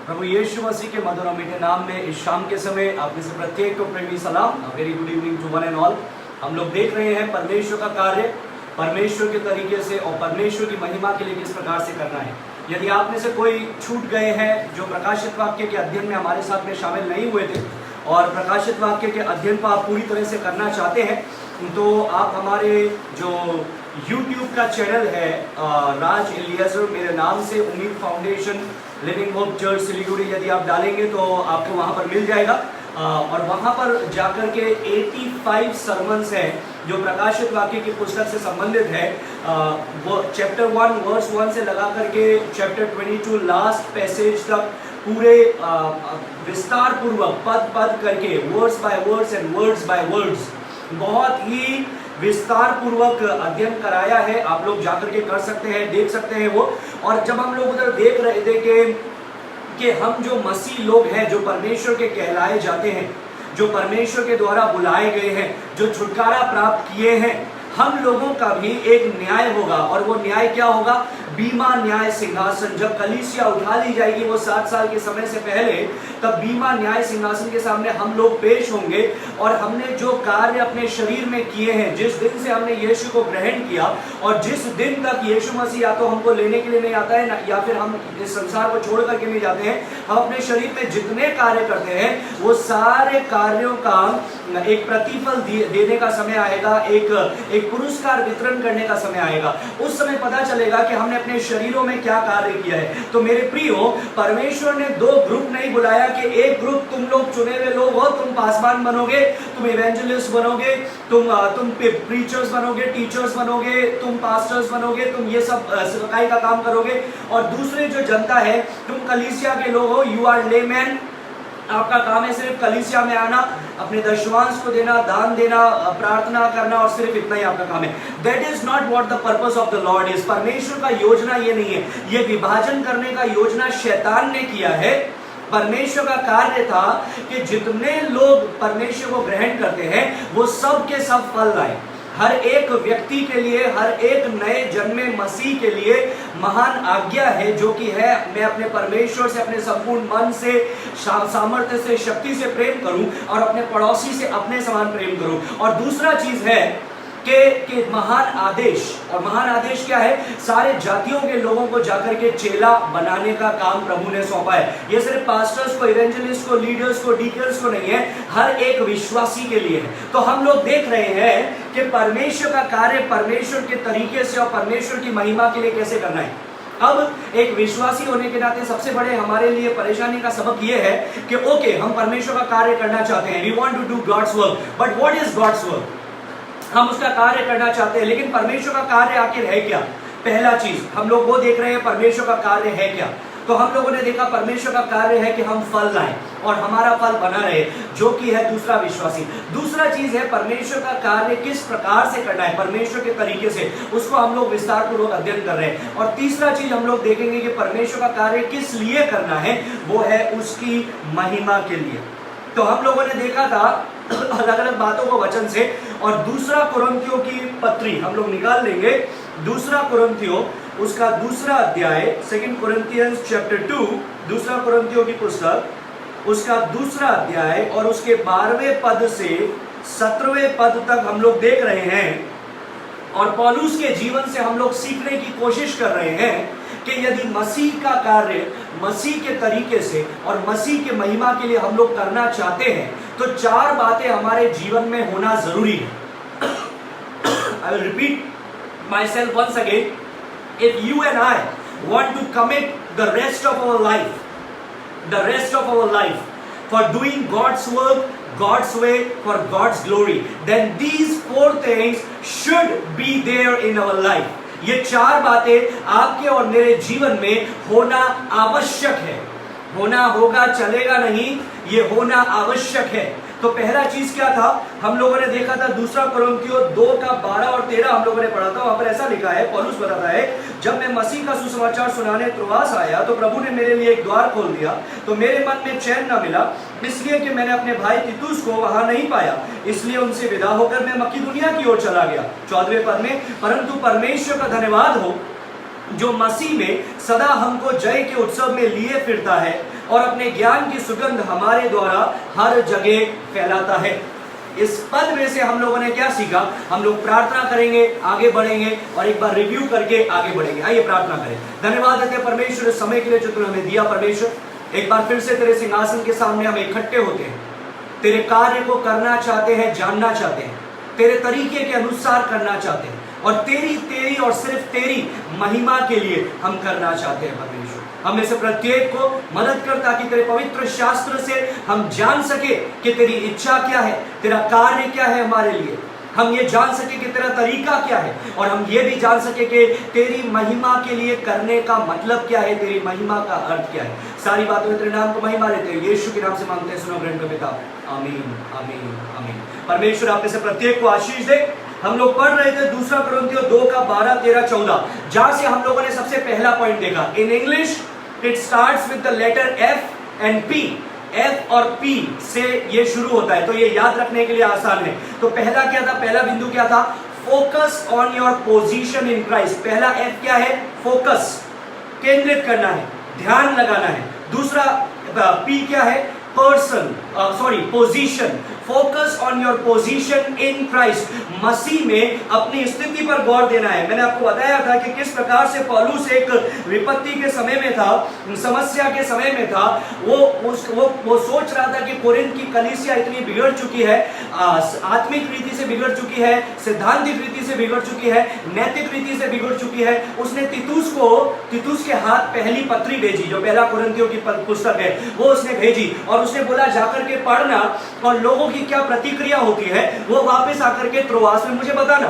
प्रभु यीशु मसीह के मधुर और मीठे नाम में इस शाम के समय आप में से प्रत्येक को प्रेमी सलाम, very good evening to one and all. हम लोग देख रहे हैं परमेश्वर का कार्य परमेश्वर के तरीके से और परमेश्वर की महिमा के लिए किस प्रकार से करना है। यदि आप में से कोई छूट गए हैं जो प्रकाशित वाक्य के अध्ययन में हमारे साथ में शामिल नहीं हुए थे और प्रकाशित वाक्य के अध्ययन को आप पूरी तरह से करना चाहते हैं, तो आप हमारे जो YouTube का चैनल है राज इलियाजर मेरे नाम से उम्मीद foundation living hope church Siliguri, यदि आप डालेंगे तो आपको वहां पर मिल जाएगा और वहां पर जाकर के 85 सरमन्स हैं जो प्रकाशित वाक्य की पुस्तक से संबंधित है। वो चैप्टर 1 वर्स 1 से लगा करके चैप्टर 22 लास्ट पैसेज तक पूरे विस्तार पूर्वक पद पद करके words by words and words by words बहुत ही विस्तार पूर्वक अध्ययन कराया है। आप लोग जाकर के कर सकते हैं, देख सकते हैं वो। और जब हम लोग उधर देख रहे थे कि हम जो मसीह लोग हैं, जो परमेश्वर के कहलाए जाते हैं, जो परमेश्वर के द्वारा बुलाए गए हैं, जो छुटकारा प्राप्त किए हैं, हम लोगों का भी एक न्याय होगा। और वो न्याय क्या होगा? बीमा न्याय सिंहासन। जब कलीसिया उठा ली जाएगी वो 7 साल के समय से पहले, तब बीमा न्याय सिंहासन के सामने हम लोग पेश होंगे और हमने जो कार्य अपने शरीर में किए हैं, जिस दिन से हमने यीशु को ग्रहण किया और जिस दिन तक यीशु मसीह या तो हमको लेने के लिए नहीं आता है या फिर हम इस संसार को छोड़ करके नहीं जाते हैं, हम अपने शरीर में जितने कार्य करते हैं वो सारे कार्यों का एक प्रतिफल देने का समय आएगा, एक पुरस्कार वितरण करने का समय आएगा। उस समय पता चलेगा कि हमने अपने शरीरों में क्या कार्य किया है। तो मेरे प्रियो, परमेश्वर ने 2 ग्रुप नहीं बुलाया कि एक ग्रुप तुम लोग चुने हुए लोग हो, तुम पासवान बनोगे, तुम इवेंजलिस्ट बनोगे, तुम प्रीचर्स बनोगे, टीचर्स बनोगे, तुम पास्टर्स बनोगे, तुम ये सब सेवकाई का काम करोगे। और दूसरे जो जनता है, तुम कलीसिया के लोग हो, यू आर लेमैन, आपका काम है सिर्फ कलीसिया में आना, अपने दशवांश को देना, दान देना, प्रार्थना करना और सिर्फ इतना ही आपका काम है। That is not what the purpose of the Lord is. परमेश्वर का योजना ये नहीं है। ये विभाजन करने का योजना शैतान ने किया है। परमेश्वर का कार्य था कि जितने लोग परमेश्वर को ग्रहण करते हैं वो सब के सब फल लाए। हर एक व्यक्ति के लिए, हर एक नए जन्मे मसीह के लिए महान आज्ञा है, जो कि है मैं अपने परमेश्वर से अपने संपूर्ण मन से, सामर्थ्य से, शक्ति से प्रेम करूं और अपने पड़ोसी से अपने समान प्रेम करूं। और दूसरा चीज है कि महान आदेश, और महान आदेश क्या है? सारे जातियों के लोगों को जाकर के चेला बनाने का काम प्रभु ने सौंपा है। ये सिर्फ पास्टर्स को, इवेंजलिस्ट को, लीडर्स को, डीकर्स को नहीं है, हर एक विश्वासी के लिए है। तो हम लोग देख रहे हैं कि परमेश्वर का कार्य परमेश्वर के तरीके से और परमेश्वर की महिमा के लिए कैसे करना है। अब एक विश्वासी होने के नाते सबसे बड़े हमारे लिए परेशानी का सबक यह है कि ओके, हम परमेश्वर का कार्य करना चाहते हैं, we want to do God's work, but what is God's work? हम उसका कार्य करना चाहते हैं, लेकिन परमेश्वर का कार्य आखिर है क्या? पहला चीज हम लोग वो देख रहे हैं, परमेश्वर का कार्य है क्या? तो हम लोगों ने देखा परमेश्वर का कार्य है कि हम फल लाएं और हमारा फल बना रहे, जो कि है दूसरा विश्वासी। दूसरा चीज है परमेश्वर का कार्य किस प्रकार से करना है, परमेश्वर के तरीके से, उसको हम लोग विस्तार पूर्वक अध्ययन कर रहे हैं। और तीसरा चीज हम लोग देखेंगे कि परमेश्वर का कार्य किस लिए करना है, वो है उसकी महिमा के लिए। तो हम लोगों ने देखा था अलग अलग बातों को वचन से। और दूसरा कुरिन्थियों की पत्री हम लोग निकाल लेंगे, दूसरा कुरिन्थियों उसका दूसरा अध्याय, 2 Corinthians chapter 2, दूसरा कुरिन्थियों की पुस्तक उसका दूसरा अध्याय और उसके 12वें पद से 17वें पद तक हम लोग देख रहे हैं। और पौलुस के जीवन से हम लोग सीखने की कोशिश कर रहे हैं कि यदि मसीह का कार्य मसीह के तरीके से और मसीह के महिमा के लिए हम लोग करना चाहते हैं, तो 4 बातें हमारे जीवन में होना जरूरी है। I will repeat myself once again. If you and I want to commit the rest of our life for doing God's work, God's way, for God's glory, then these 4 things should be there in our life. ये 4 बातें आपके और मेरे जीवन में होना आवश्यक है। होना होगा, चलेगा नहीं, ये होना आवश्यक है। तो पहला चीज क्या था? हम लोगों ने देखा था दूसरा कुरिन्थियों 2 का 12 और 13 हम लोगों ने पढ़ा था। वहां पर ऐसा लिखा है, पौलुस बताता है, जब मैं मसीह का सुसमाचार सुनाने त्रोआस आया तो प्रभु ने मेरे लिए एक द्वार खोल दिया, तो मेरे मन में चैन न मिला, इसलिए कि मैंने अपने भाई तीतुस को वहां नहीं पाया, इसलिए उनसे विदा होकर मैं मकिदुनिया की ओर चला गया। 14वें पद में, परंतु परमेश्वर का धन्यवाद हो जो मसीह में सदा हमको जय के उत्सव में लिए फिरता है और अपने ज्ञान की सुगंध हमारे द्वारा हर जगह फैलाता है। इस पद में से हम लोगों ने क्या सीखा? हम लोग प्रार्थना करेंगे, आगे बढ़ेंगे और एक बार रिव्यू करके आगे बढ़ेंगे। आइए प्रार्थना करें। धन्यवाद देते हैं परमेश्वर इस समय के लिए जो तूने हमें दिया। परमेश्वर एक बार फिर से तेरे सिंहासन के सामने हम इकट्ठे होते हैं, तेरे कार्य को करना चाहते हैं, जानना चाहते हैं, तेरे तरीके के अनुसार करना चाहते हैं और तेरी और सिर्फ तेरी महिमा के लिए हम करना चाहते हैं। परमेश्वर हम में से प्रत्येक को मदद कर ताकि तेरे पवित्र शास्त्र से हम जान सके कि तेरी इच्छा क्या है, तेरा कार्य क्या है हमारे लिए। हम ये जान सके कि तेरा तरीका क्या है और हम ये भी जान सके कि तेरी महिमा के लिए करने का मतलब क्या है, तेरी महिमा का अर्थ क्या है। सारी बातों में तेरे नाम को महिमा देते हैं, यीशु के नाम से मांगते हैं, सुनो ग्रहण कर पिता, आमीन आमीन आमीन। परमेश्वर आप में से प्रत्येक को आशीष दे। हम लोग पढ़ रहे थे 2 कुरिन्थियों 2 का 12, 13, 14, जहां से हम लोगों ने सबसे पहला पॉइंट देखा। In English it starts with the letter F and P. F और पी से ये शुरू होता है, तो ये याद रखने के लिए आसान है। तो पहला क्या था? पहला बिंदु क्या था? Focus on your position in Christ. पहला एफ क्या है? फोकस, केंद्रित करना है, ध्यान लगाना है। दूसरा पी क्या है? Position. Focus on your position in Christ. मसीह में अपनी स्थिति पर गौर देना है। मैंने आपको बताया था कि किस प्रकार से पौलुस एक विपत्ति के समय में था, समस्या के समय में था। वो सोच रहा था कि कोरिन्थ की कलीसिया इतनी बिगड़ चुकी है, आत्मिक रीति से बिगड़ चुकी है, सिद्धांतिक रीति से बिगड़ चुकी है, नैतिक रीति से बिगड़ चुकी है। उसने तीतुस के हाथ पहली पत्री भेजी, जो पहला कुरिन्थियों की पुस्तक है, वो उसने भेजी और उसने बोला जाकर के पढ़ना और लोगों की क्या प्रतिक्रिया होती है वो वापस आकर के त्रोआस में मुझे बताना।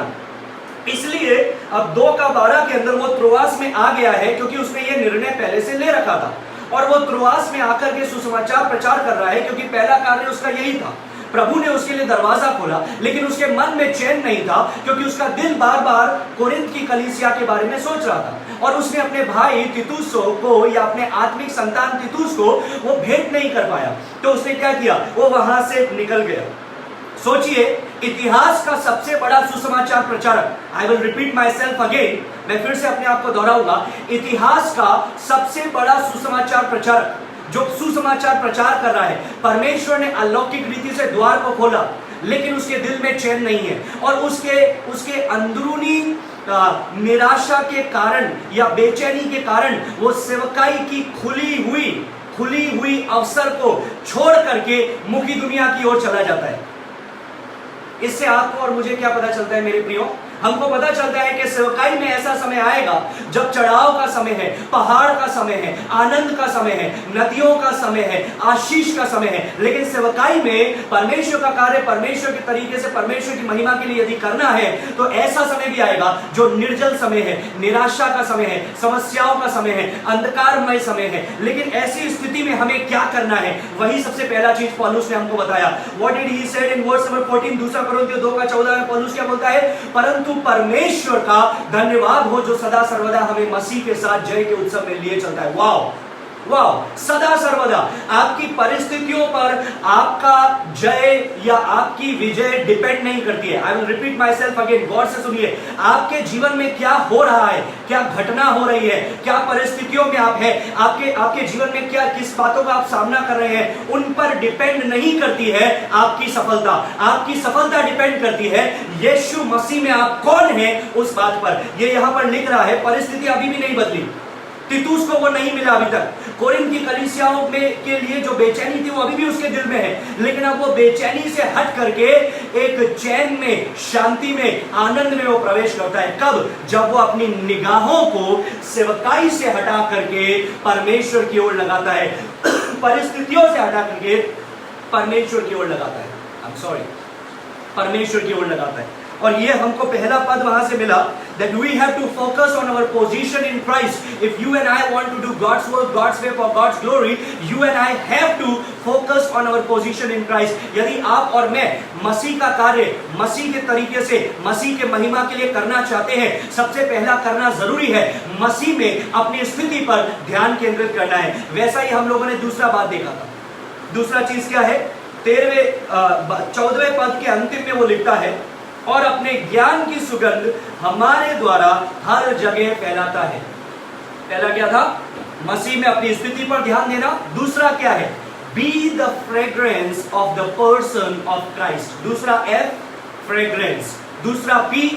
इसलिए अब 2 का 12 के अंदर वो त्रोआस में आ गया है, क्योंकि उसने ये निर्णय पहले से ले रखा था और वो त्रोआस में आकर के सुसमाचार प्रचार कर रहा है, क्योंकि पहला कार्य उसका यही था। प्रभु ने उसके लिए दरवाजा खोला, लेकिन उसके मन में चैन नहीं था, क्योंकि उसका दिल बार बार कोरिन्थ की कलीसिया के बारे में सोच रहा था और उसने अपने भाई तीतुस को या अपने आत्मिक संतान तीतुस को वो भेंट नहीं कर पाया। तो उसने क्या किया? वो वहां से निकल गया। सोचिए, इतिहास का सबसे बड़ा सुसमाचार प्रचारक, आई will repeat myself again, मैं फिर से अपने आप को दोहराऊंगा, इतिहास का सबसे बड़ा सुसमाचार प्रचारक जो सुसमाचार प्रचार कर रहा है, परमेश्वर ने अलौकिक रीति से द्वार को खोला, लेकिन उसके दिल में चैन नहीं है और उसके अंदरूनी निराशा के कारण या बेचैनी के कारण वो सेवकाई की खुली हुई अवसर को छोड़ करके मुखी दुनिया की ओर चला जाता है। इससे आपको और मुझे क्या पता चलता है मेरे प्रियो? हमको पता चलता है कि सेवकाई में ऐसा समय आएगा जब चढ़ाव का समय है, पहाड़ का समय है, आनंद का समय है, नदियों का समय है, आशीष का समय है। लेकिन सेवकाई में परमेश्वर का कार्य परमेश्वर के तरीके से परमेश्वर की महिमा के लिए यदि करना है तो ऐसा समय भी आएगा जो निर्जल समय है, निराशा का समय है, समस्याओं का समय है, अंधकारमय समय है। लेकिन ऐसी स्थिति में हमें क्या करना है? वही सबसे पहला चीज पौलुस ने हमको बताया। What did he said in verse number 14, 2 कुरिन्थियों 2 का 14 में पौलुस क्या बोलता है? परंतु परमेश्वर का धन्यवाद हो जो सदा सर्वदा हमें मसीह के साथ जय के उत्सव में लिए चलता है। वाह वाह, सदा सर्वदा आपकी परिस्थितियों पर आपका जय या आपकी विजय डिपेंड नहीं करती है। I will repeat myself again, गौर से सुनिए। आपके जीवन में क्या हो रहा है, क्या घटना हो रही है, क्या परिस्थितियों में आप हैं, आपके जीवन में क्या किस बातों का आप सामना कर रहे हैं, उन पर डिपेंड नहीं करती है आपकी सफलता। आपकी सफलता डिपेंड करती है यीशु मसीह में आप कौन है उस बात पर। ये यहां पर लिख रहा है, परिस्थिति अभी भी नहीं बदली, तीतुस को वो नहीं मिला अभी तक। कोरिन्थ की कलीसियाओं में के लिए जो बेचैनी थी वो अभी भी उसके दिल में है, लेकिन अब वो बेचैनी से हट करके एक चैन में, शांति में, आनंद में वो प्रवेश करता है। कब? जब वो अपनी निगाहों को सेवकाई से हटा करके परमेश्वर की ओर लगाता है, परिस्थितियों से हटा करके परमेश्वर की ओर लगाता है। आई एम सॉरी, परमेश्वर की ओर लगाता है। और ये हमको पहला पद वहां से मिला, that we have to focus on our position in Christ. If you and I want to do God's work, God's way, for God's glory, you and I have to focus on our position in Christ. यदि आप और मैं मसीह का कार्य मसीह के तरीके से, मसीह के महिमा के लिए करना चाहते हैं, सबसे पहला करना जरूरी है मसीह में अपनी स्थिति पर ध्यान केंद्रित करना है। वैसा ही हम लोगों ने दूसरा बात देखा था। दूसरा चीज क्या है? 14वें पद के अंतिम में वो लिखता है, और अपने ज्ञान की सुगंध हमारे द्वारा हर जगह फैलाता है। पहला क्या था? मसीह में अपनी स्थिति पर ध्यान देना। दूसरा क्या है? Be the fragrance of the person of Christ. दूसरा एफ, फ्रेग्रेंस। दूसरा पी,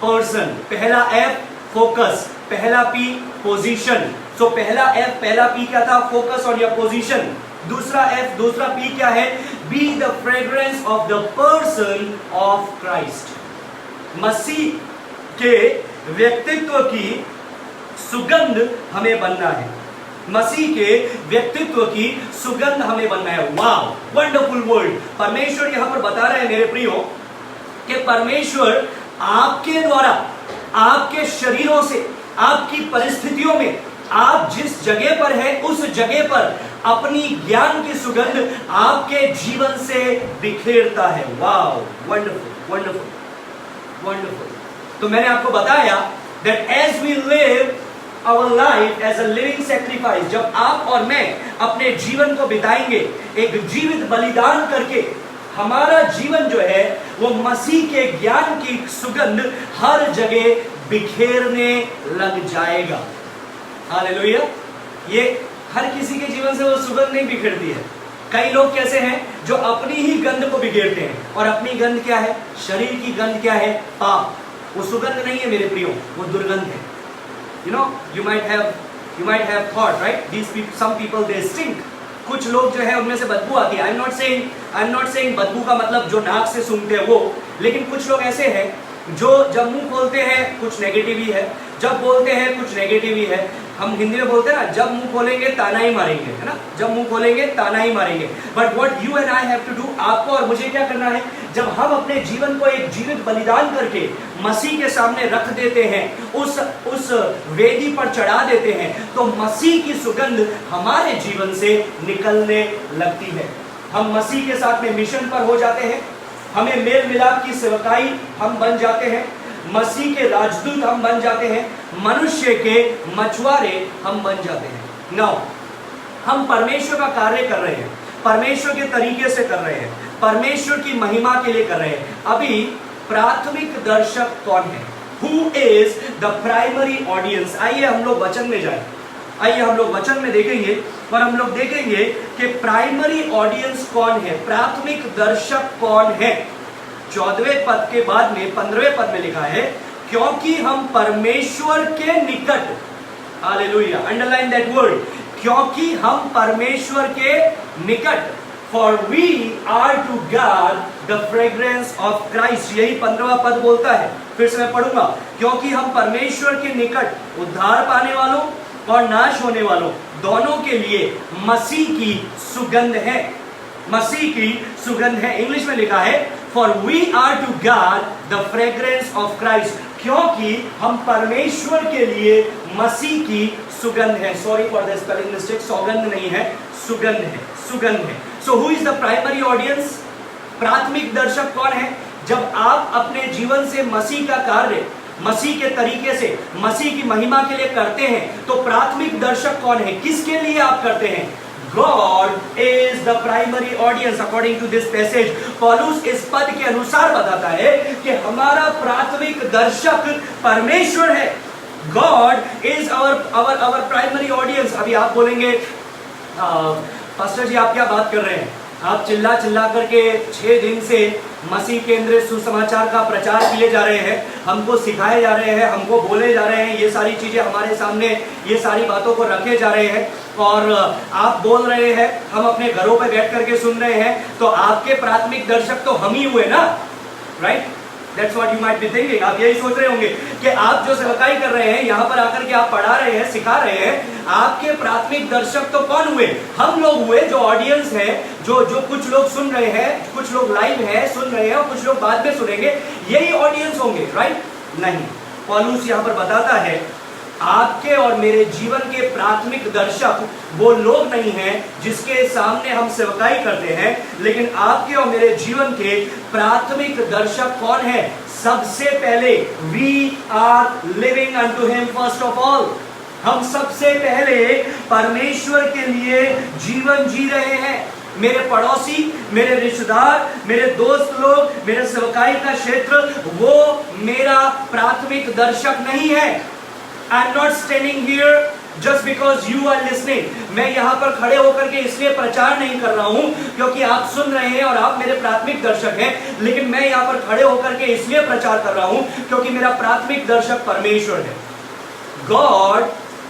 पर्सन। पहला एफ, फोकस। पहला पी, पोजीशन। सो पहला एफ, पहला पी क्या था? Focus on your position. दूसरा एफ, दूसरा पी क्या है? Be the fragrance of the person of Christ. मसीह के व्यक्तित्व की सुगंध हमें बनना है। मसीह के व्यक्तित्व की सुगंध हमें बनना है। वाव, वंडरफुल वर्ड। परमेश्वर यहां पर बता रहे हैं मेरे प्रियो कि परमेश्वर आपके द्वारा, आपके शरीरों से, आपकी परिस्थितियों में, आप जिस जगह पर है उस जगह पर अपनी ज्ञान की सुगंध आपके जीवन से बिखेरता है। वाव, वंडरफुल वंडरफुल वंडरफुल। तो मैंने आपको बताया that as we live our life as a living sacrifice, जब आप और मैं अपने जीवन को बिताएंगे एक जीवित बलिदान करके, हमारा जीवन जो है वो मसीह के ज्ञान की सुगंध हर जगह बिखेरने लग जाएगा। हालेलुया। ये हर किसी के जीवन से वो सुगंध नहीं बिखेरती है। कई लोग कैसे हैं जो अपनी ही गंध को बिखेरते हैं, और अपनी गंध क्या है? शरीर की गंध क्या है? पाप। वो सुगंध नहीं है मेरे प्रियो, वो दुर्गंध है। You might have thought, right? Some people they stink. कुछ लोग जो है उनमें से बदबू आती है। I'm not saying बदबू का मतलब जो नाक से सूंघते हैं वो, लेकिन कुछ लोग ऐसे हैं जो जब मुंह खोलते हैं कुछ नेगेटिव ही है, जब बोलते हैं कुछ नेगेटिव ही है। हम हिंदी में बोलते हैं ना, जब मुंह खोलेंगे ताना ही मारेंगे, है ना? जब मुंह खोलेंगे ताना ही मारेंगे। But what you and I have to do, आपको और मुझे क्या करना है? जब हम अपने जीवन को एक जीवित बलिदान करके मसीह के सामने रख देते हैं, उस वेदी पर चढ़ा देते हैं, तो मसीह की सुगंध हमारे जीवन से निकलने लगती है। हम मसीह के साथ में मिशन पर हो जाते हैं, हमें मेल मिलाप की सेवकाई हम बन जाते हैं, मसीह के राजदूत हम बन जाते हैं, मनुष्य के मछुआरे हम बन जाते हैं। नाउ हम परमेश्वर का कार्य कर रहे हैं, परमेश्वर के तरीके से कर रहे हैं, परमेश्वर की महिमा के लिए कर रहे हैं। अभी प्राथमिक दर्शक कौन है? Who is the primary audience? आइए हम लोग वचन में जाएं, आइए हम लोग वचन में देखेंगे और हम लोग देखेंगे कि प्राइमरी ऑडियंस कौन है, प्राथमिक दर्शक कौन है। 14वें पद के बाद में 15वें पद में लिखा है, क्योंकि हम परमेश्वर के निकट, हालेलुया, अंडरलाइन दैट वर्ड, क्योंकि हम परमेश्वर के निकट, for we are to God the fragrance of Christ. यही 15वां पद बोलता है। फिर से मैं पढ़ूंगा, क्योंकि हम परमेश्वर के निकट, उद्धार पाने वालों और नाश होने वालों दोनों के लिए मसीह की सुगंध है। मसीह की सुगंध है। इंग्लिश में लिखा है, for we are to God the fragrance of Christ, क्योंकि हम परमेश्वर के लिए मसीह की सुगंध है। Sorry for the spelling mistake, सौगंध नहीं है, सुगंध है, सुगंध है। So who is the primary audience? प्राथमिक दर्शक कौन है? जब आप अपने जीवन से मसीह का कार्य, मसीह के तरीके से, मसीह की महिमा के लिए करते हैं, तो प्राथमिक दर्शक कौन है? किसके लिए आप करते हैं? God is the primary audience according to this passage. पौलुस इस पद के अनुसार बताता है कि हमारा प्राथमिक दर्शक परमेश्वर है। God is our primary audience. अभी आप बोलेंगे, पास्टर जी आप क्या बात कर रहे हैं? आप चिल्ला चिल्ला करके 6 दिन से मसीह केंद्रित सुसमाचार का प्रचार किए जा रहे हैं, हमको सिखाए जा रहे हैं, हमको बोले जा रहे हैं, ये सारी चीजें हमारे सामने, ये सारी बातों को रखे जा रहे हैं, और आप बोल रहे हैं, हम अपने घरों पे बैठ करके सुन रहे हैं, तो आपके प्राथमिक दर्शक तो हम ही हुए ना, right? That's what you might be thinking. आप यही सोच रहे होंगे कि आप जो सेवकाई कर रहे हैं, यहाँ पर आकर के आप पढ़ा रहे हैं, सिखा रहे हैं, आपके प्राथमिक दर्शक तो कौन हुए? हम लोग हुए, जो ऑडियंस है, जो कुछ लोग सुन रहे हैं, कुछ लोग लाइव है सुन रहे हैं और कुछ लोग बाद में सुनेंगे, यही ऑडियंस होंगे, राइट? नहीं, पौलुस यहाँ पर बताता है, आपके और मेरे जीवन के प्राथमिक दर्शक वो लोग नहीं हैं जिसके सामने हम सेवकाई करते हैं, लेकिन आपके और मेरे जीवन के प्राथमिक दर्शक कौन है? सबसे पहले we are living unto him first of all. हम सबसे पहले परमेश्वर के लिए जीवन जी रहे हैं। मेरे पड़ोसी, मेरे रिश्तेदार, मेरे दोस्त लोग, मेरे सेवकाई का क्षेत्र, वो मेरा प्राथमिक दर्शक नहीं है। I'm not standing here just because you are listening, मैं यहां पर खड़े होकर के इसलिए प्रचार नहीं कर रहा हूं क्योंकि आप सुन रहे हैं और आप मेरे प्राथमिक दर्शक हैं, लेकिन मैं यहां पर खड़े होकर के इसलिए प्रचार कर रहा हूं क्योंकि मेरा प्राथमिक दर्शक परमेश्वर है। गॉड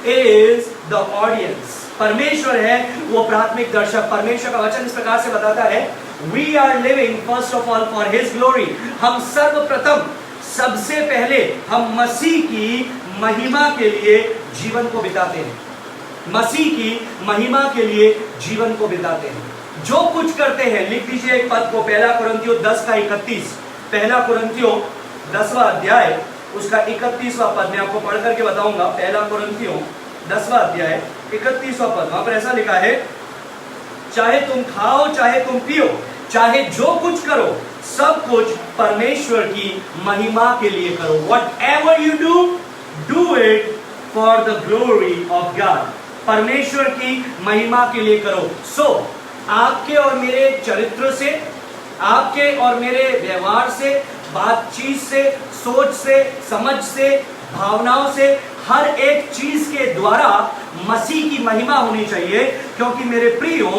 इज द ऑडियंस, परमेश्वर है वो प्राथमिक दर्शक। परमेश्वर का वचन इस प्रकार से बताता है, we are living first of all for his glory, हम सर्वप्रथम सबसे पहले हम मसीह की महिमा के लिए जीवन को बिताते हैं, मसीह की महिमा के लिए जीवन को बिताते हैं। जो कुछ करते हैं, लिख दीजिए एक पद को, पहला कुरिन्थियों 10 का 31, पहला कुरिन्थियों 10वां अध्याय उसका 31वां पद मैं आपको पढ़ करके बताऊंगा। पहला कुरिन्थियों 10वां अध्याय 31वां पद, वहां पर ऐसा लिखा है, चाहे तुम खाओ चाहे तुम पियो चाहे जो कुछ करो सब कुछ परमेश्वर की महिमा के लिए करो। Whatever you do, do it for the glory of God, परमेश्वर की महिमा के लिए करो। सो आपके और मेरे चरित्र से, आपके और मेरे व्यवहार से, बातचीत से, सोच से, समझ से, भावनाओं से, हर एक चीज के द्वारा मसीह की महिमा होनी चाहिए, क्योंकि मेरे प्रियो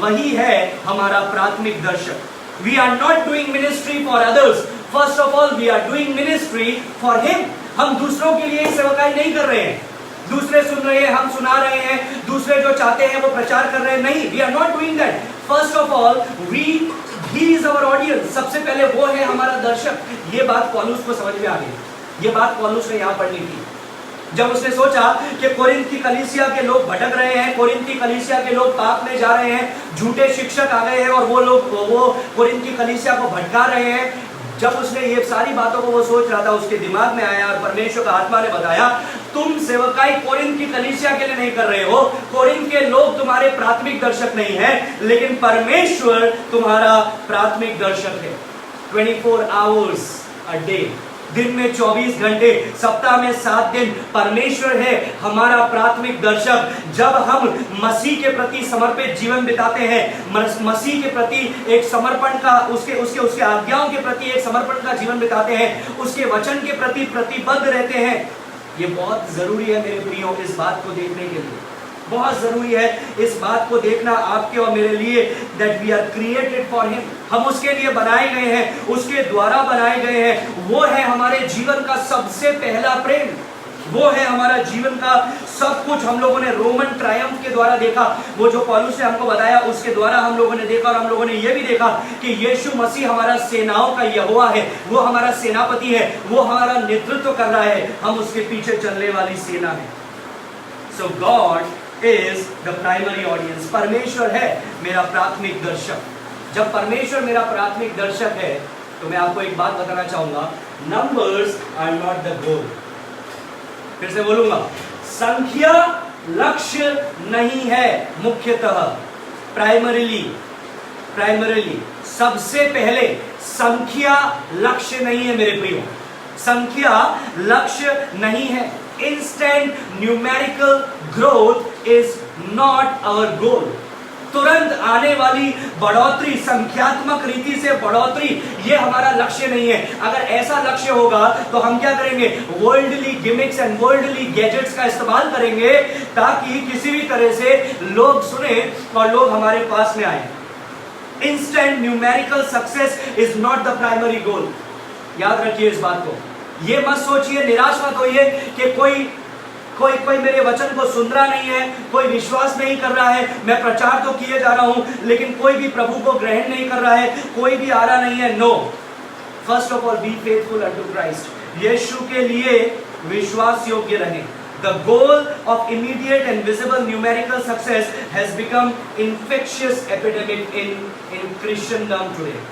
वही है हमारा प्राथमिक दर्शक। We are not doing ministry for others. First of all, we are doing ministry for Him. हम दूसरों के लिए सेवकाई नहीं कर रहे हैं, दूसरे सुन रहे हैं, हम सुना रहे हैं, दूसरे जो चाहते हैं वो प्रचार कर रहे हैं, नहीं, we are not doing that. First of all, He is our audience. सबसे पहले वो है हमारा दर्शक। ये बात पौलुस को समझ में आ गई, ये बात पौलुस ने यहाँ पढ़नी थी। जब उसने सोचा कि कोरिन्थ की कलीसिया के लोग भटक रहे हैं, कोरिन्थ की कलीसिया के लोग पाप में जा रहे हैं, झूठे शिक्षक आ गए हैं और वो कोरिन्थ की कलीसिया को भटका रहे हैं, जब उसने ये सारी बातों को वो सोच रहा था, उसके दिमाग में आया और परमेश्वर का आत्मा ने बताया, तुम सेवकाई कोरिन्थ की कलीसिया के लिए नहीं कर रहे हो, कोरिन्थ के लोग तुम्हारे प्राथमिक दर्शक नहीं है, लेकिन परमेश्वर तुम्हारा प्राथमिक दर्शक है। 24 आवर्स अ डे, दिन में 24 घंटे, सप्ताह में 7 दिन, परमेश्वर है हमारा प्राथमिक दर्शक। जब हम मसीह के प्रति समर्पित जीवन बिताते हैं, मसीह के प्रति एक समर्पण का, उसके आज्ञाओं के प्रति एक समर्पण का जीवन बिताते हैं, उसके वचन के प्रति प्रतिबद्ध रहते हैं, ये बहुत जरूरी है मेरे प्रियो इस बात को देखने के लिए, बहुत जरूरी है इस बात को देखना आपके और मेरे लिए, that we are created for Him, हम उसके लिए बनाए गए हैं, उसके द्वारा बनाए गए हैं। वो है हमारे जीवन का सबसे पहला प्रेम, वो है हमारा जीवन का सब कुछ। हम लोगों ने रोमन ट्रायम्फ के द्वारा देखा, वो जो पौलुस ने हमको बताया उसके द्वारा हम लोगों ने देखा, और हम लोगों ने ये भी देखा कि यीशु मसीह हमारा सेनाओं का यहोवा है, वो हमारा सेनापति है, वो हमारा नेतृत्व कर रहा है, हम उसके पीछे चलने वाली सेना है। So God is the primary audience, परमेश्वर है मेरा प्राथमिक दर्शक। जब परमेश्वर मेरा प्राथमिक दर्शक है तो मैं आपको एक बात बताना चाहूंगा, numbers are not the goal. फिर से बोलूंगा, संख्या लक्ष्य नहीं है मुख्यतः, प्राइमरीली सबसे पहले संख्या लक्ष्य नहीं है मेरे प्रियो, संख्या लक्ष्य नहीं है। Instant numerical growth is not our goal. तुरंत आने वाली बढ़ोतरी, संख्यात्मक रीति से बढ़ोतरी, ये हमारा लक्ष्य नहीं है। अगर ऐसा लक्ष्य होगा तो हम क्या करेंगे, worldly gimmicks and worldly gadgets का इस्तेमाल करेंगे ताकि किसी भी तरह से लोग सुने और लोग हमारे पास में आए। Instant numerical success is not the primary goal. याद रखिए इस बात को, ये मत सोचिए, निराश मत होइए कि कोई मेरे वचन को सुन रहा नहीं है, कोई विश्वास नहीं कर रहा है, मैं प्रचार तो किए जा रहा हूं लेकिन कोई भी प्रभु को ग्रहण नहीं कर रहा है, कोई भी आ रहा नहीं है। No, first of all be faithful unto Christ, यीशु के लिए विश्वास योग्य रहें। The goal of immediate and visible numerical success has become infectious epidemic in Christendom today.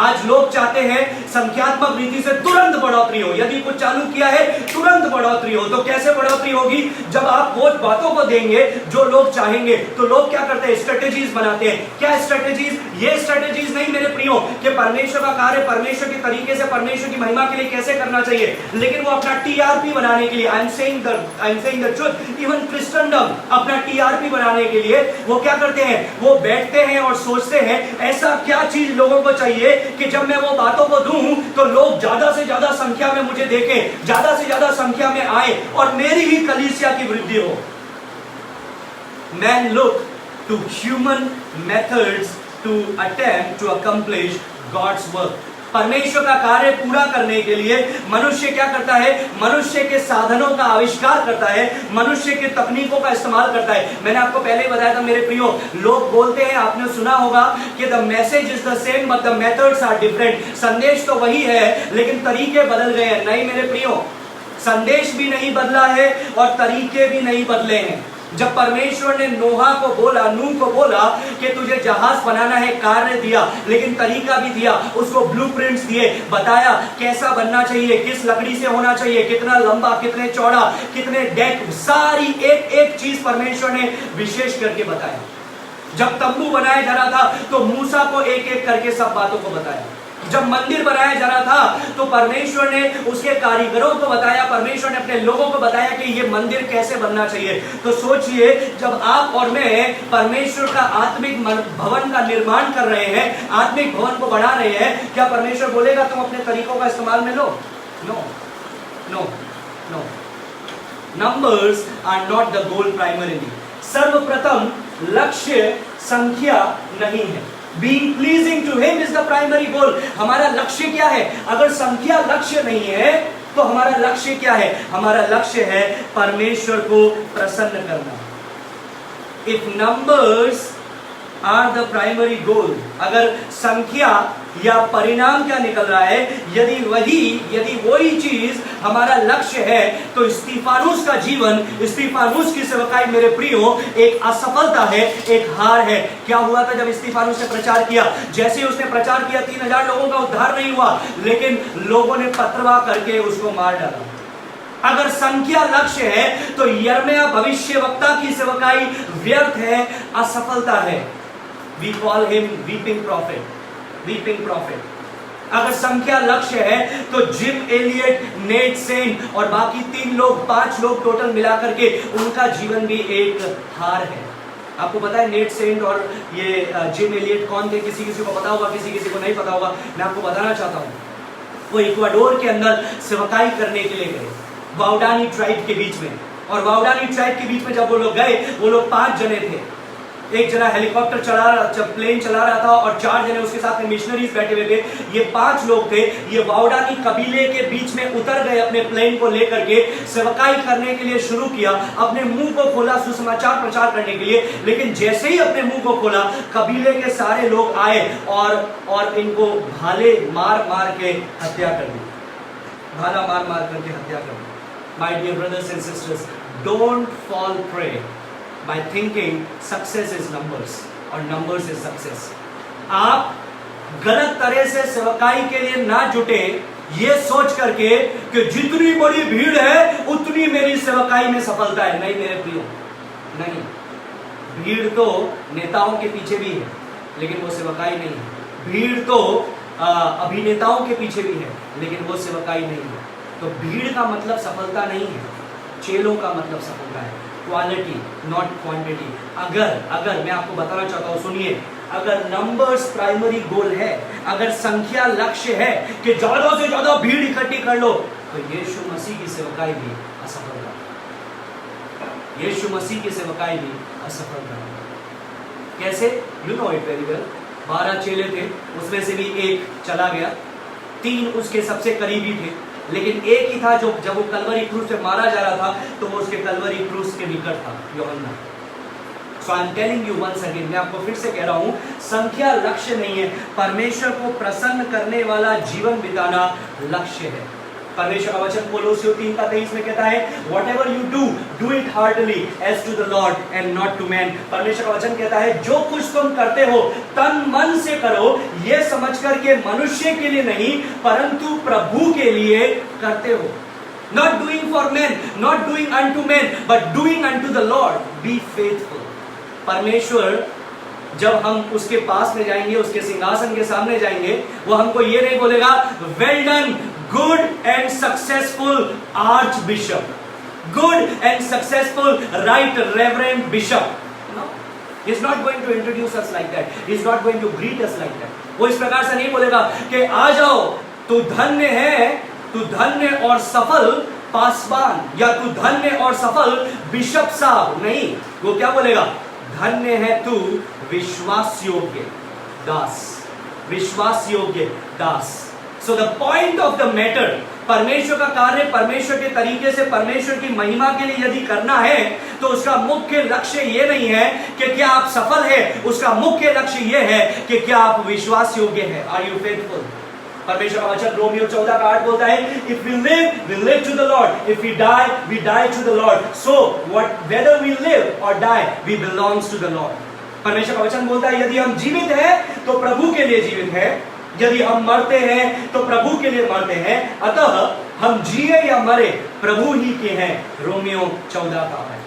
आज लोग चाहते हैं संख्यात्मक रीति से तुरंत बढ़ोतरी हो, यदि कुछ चालू किया है तुरंत बढ़ोतरी हो। तो कैसे बढ़ोतरी होगी, जब आप वो बातों को देंगे जो लोग चाहेंगे। तो लोग क्या करते हैं, स्ट्रेटेजीज बनाते हैं। क्या स्ट्रेटेजीज, ये स्ट्रेटेजीज नहीं मेरे प्रियो कि परमेश्वर का कार्य परमेश्वर के तरीके से परमेश्वर की महिमा के लिए कैसे करना चाहिए, लेकिन वो अपना टीआरपी बनाने के लिए, I am saying the truth, even Christendom अपना टीआरपी बनाने के लिए वो क्या करते हैं, वो बैठते हैं और सोचते हैं ऐसा क्या चीज लोगों को चाहिए कि जब मैं वो बातों को दूं तो लोग ज्यादा से ज्यादा संख्या में मुझे देखें, ज्यादा से ज्यादा संख्या में आए और मेरी ही कलीसिया की वृद्धि हो। Man look to human methods to attempt to accomplish God's work. परमेश्वर का कार्य पूरा करने के लिए मनुष्य क्या करता है? मनुष्य के साधनों का आविष्कार करता है, मनुष्य के तकनीकों का इस्तेमाल करता है। मैंने आपको पहले ही बताया था मेरे प्रियो, लोग बोलते हैं, आपने सुना होगा कि the message is the same but the methods are different. संदेश तो वही है लेकिन तरीके बदल गए हैं। नहीं मेरे प्रियो, संदेश भी नहीं बदला है और तरीके भी नहीं बदले हैं। जब परमेश्वर ने नूह को बोला कि तुझे जहाज बनाना है, कार्य दिया लेकिन तरीका भी दिया, उसको ब्लूप्रिंट्स दिए, बताया कैसा बनना चाहिए, किस लकड़ी से होना चाहिए, कितना लंबा, कितने चौड़ा, कितने डेक, सारी एक एक चीज परमेश्वर ने विशेष करके बताया। जब तंबू बनाया जा रहा था तो मूसा को एक एक करके सब बातों को बताया। जब मंदिर बनाया जा रहा था तो परमेश्वर ने उसके कारीगरों को बताया, परमेश्वर ने अपने लोगों को बताया कि ये मंदिर कैसे बनना चाहिए। तो सोचिए, जब आप और मैं परमेश्वर का आत्मिक भवन का निर्माण कर रहे हैं, आत्मिक भवन को बना रहे हैं, क्या परमेश्वर बोलेगा तुम अपने तरीकों का इस्तेमाल में लो? No no no. Numbers are not the goal primarily. सर्वप्रथम लक्ष्य संख्या नहीं है। Being pleasing to him is the primary goal। हमारा लक्ष्य क्या है? अगर संख्या लक्ष्य नहीं है तो हमारा लक्ष्य क्या है? हमारा लक्ष्य है परमेश्वर को प्रसन्न करना। If numbers are the primary goal, अगर संख्या या परिणाम क्या निकल रहा है, यदि वही चीज हमारा लक्ष्य है तो स्तिफानुस का जीवन, स्तिफानुस की सेवकाई मेरे प्रियो एक असफलता है, एक हार है। क्या हुआ था जब स्तिफानुस ने प्रचार किया? जैसे ही उसने प्रचार किया 3000 लोगों का उद्धार नहीं हुआ, लेकिन लोगों ने पथरवाह करके उसको मार डाला। अगर संख्या लक्ष्य है तो यिर्मयाह भविष्यवक्ता की सेवकाई व्यर्थ है, असफलता है। We call him weeping prophet। अगर संख्या लक्ष्य है तो जिम एलियट, नेट सेन और बाकी 5 लोग टोटल मिलाकर के उनका जीवन भी एक हार है। आपको पता है नेट सेंट और ये जिम एलियट कौन थे? किसी को पता होगा, किसी को नहीं पता होगा। मैं आपको बताना चाहता हूँ, वो इक्वाडोर के अंदर सेवकाई करने के लिए गए, वाउडानी ट्राइब के बीच में। और वाउडानी ट्राइब के बीच में जब वो लोग गए, वो लोग 5 जने थे। एक जना हेलीकॉप्टर प्लेन चला रहा था और 4 जने उसके साथ में मिशनरीज बैठे हुए थे। ये 5 लोग थे। ये वाउडानी कबीले के बीच में उतर गए अपने प्लेन को लेकर के, सेवकाई करने के लिए शुरू किया, अपने मुंह को खोला सुसमाचार प्रचार करने के लिए। लेकिन जैसे ही अपने मुंह को खोला, कबीले के सारे लोग आए और इनको भाले मार मार के हत्या कर दी, भाला मार मार करके हत्या कर दी। My dear brothers and sisters, don't fall prey by thinking success is numbers और numbers is success। आप गलत तरह से सेवकाई के लिए ना जुटे ये सोच करके कि जितनी बड़ी भीड़ है उतनी मेरी सेवकाई में सफलता है। नहीं मेरे प्रियो, नहीं। भीड़ तो नेताओं के पीछे भी है लेकिन वो सेवकाई नहीं है। भीड़ तो अभिनेताओं के पीछे भी है लेकिन वो सेवकाई नहीं है। तो भीड़ का मतलब सफलता नहीं है, चेलों का मतलब सफलता है। Quality not quantity. अगर मैं आपको बताना चाहता हूं, सुनिए, अगर नंबर्स प्राइमरी गोल है, अगर संख्या लक्ष्य है कि ज्यादा से ज्यादा भीड़ इकट्ठी कर लो, तो यीशु मसीह की सेवकाई भी असफल रहा। यीशु मसीह की सेवकाई भी असफल रहा। कैसे? You know it very well. 12 चेले थे, उसमें से भी एक चला गया, 3 उसके सबसे करीबी थे, लेकिन एक ही था जो जब वो कलवरी क्रूस पे मारा जा रहा था तो वो उसके कलवरी क्रूस के निकट था, Yuhanna. So I am telling you once again, मैं आपको फिर से कह रहा हूं, संख्या लक्ष्य नहीं है, परमेश्वर को प्रसन्न करने वाला जीवन बिताना लक्ष्य है। परमेश्वर का वचन कोलोसियों 3:23 में कहता है, whatever you do, do it heartily as to the Lord and not to man। परमेश्वर का वचन कहता है जो कुछ तुम करते हो तन मन से करो, ये समझकर के मनुष्य के लिए नहीं परंतु प्रभु के लिए करते हो। Not doing for men, not doing unto men, but doing unto the Lord। Be faithful। परमेश्वर जब हम उसके पास में जाएंगे, उसके सिंहासन के सामने जाएंगे, वो हमको ये नहीं बोलेगा well done good and successful arch bishop, good and successful right reverend bishop. He is not going to introduce us like that. He is not going to greet us like that. वो इस प्रकार से नहीं बोलेगा कि आ जाओ, तू धन्य है, तू धन्य और सफल पासवान या तू धन्य और सफल बिशप साहब, नहीं, वो क्या बोलेगा, धन्य है तू विश्वास योग्य दास, विश्वास योग्य दास। So the point of the matter, परमेश्वर का कार्य परमेश्वर के तरीके से परमेश्वर की महिमा के लिए यदि करना है तो उसका मुख्य लक्ष्य यह नहीं है कि क्या आप सफल है, उसका मुख्य लक्ष्य यह है कि क्या आप विश्वास योग्य है। Are you faithful? परमेश्वर का वचन रोमियो 14:8 बोलता है, if we live to the lord, if we die to the lord, so what whether we live or die we belongs to the lord. परमेश्वर का वचन बोलता है यदि हम जीवित हैं तो प्रभु के लिए जीवित हैं, यदि हम मरते हैं तो प्रभु के लिए मरते हैं, अतः हम जिए या मरे प्रभु ही के हैं। रोमियो 14 का है।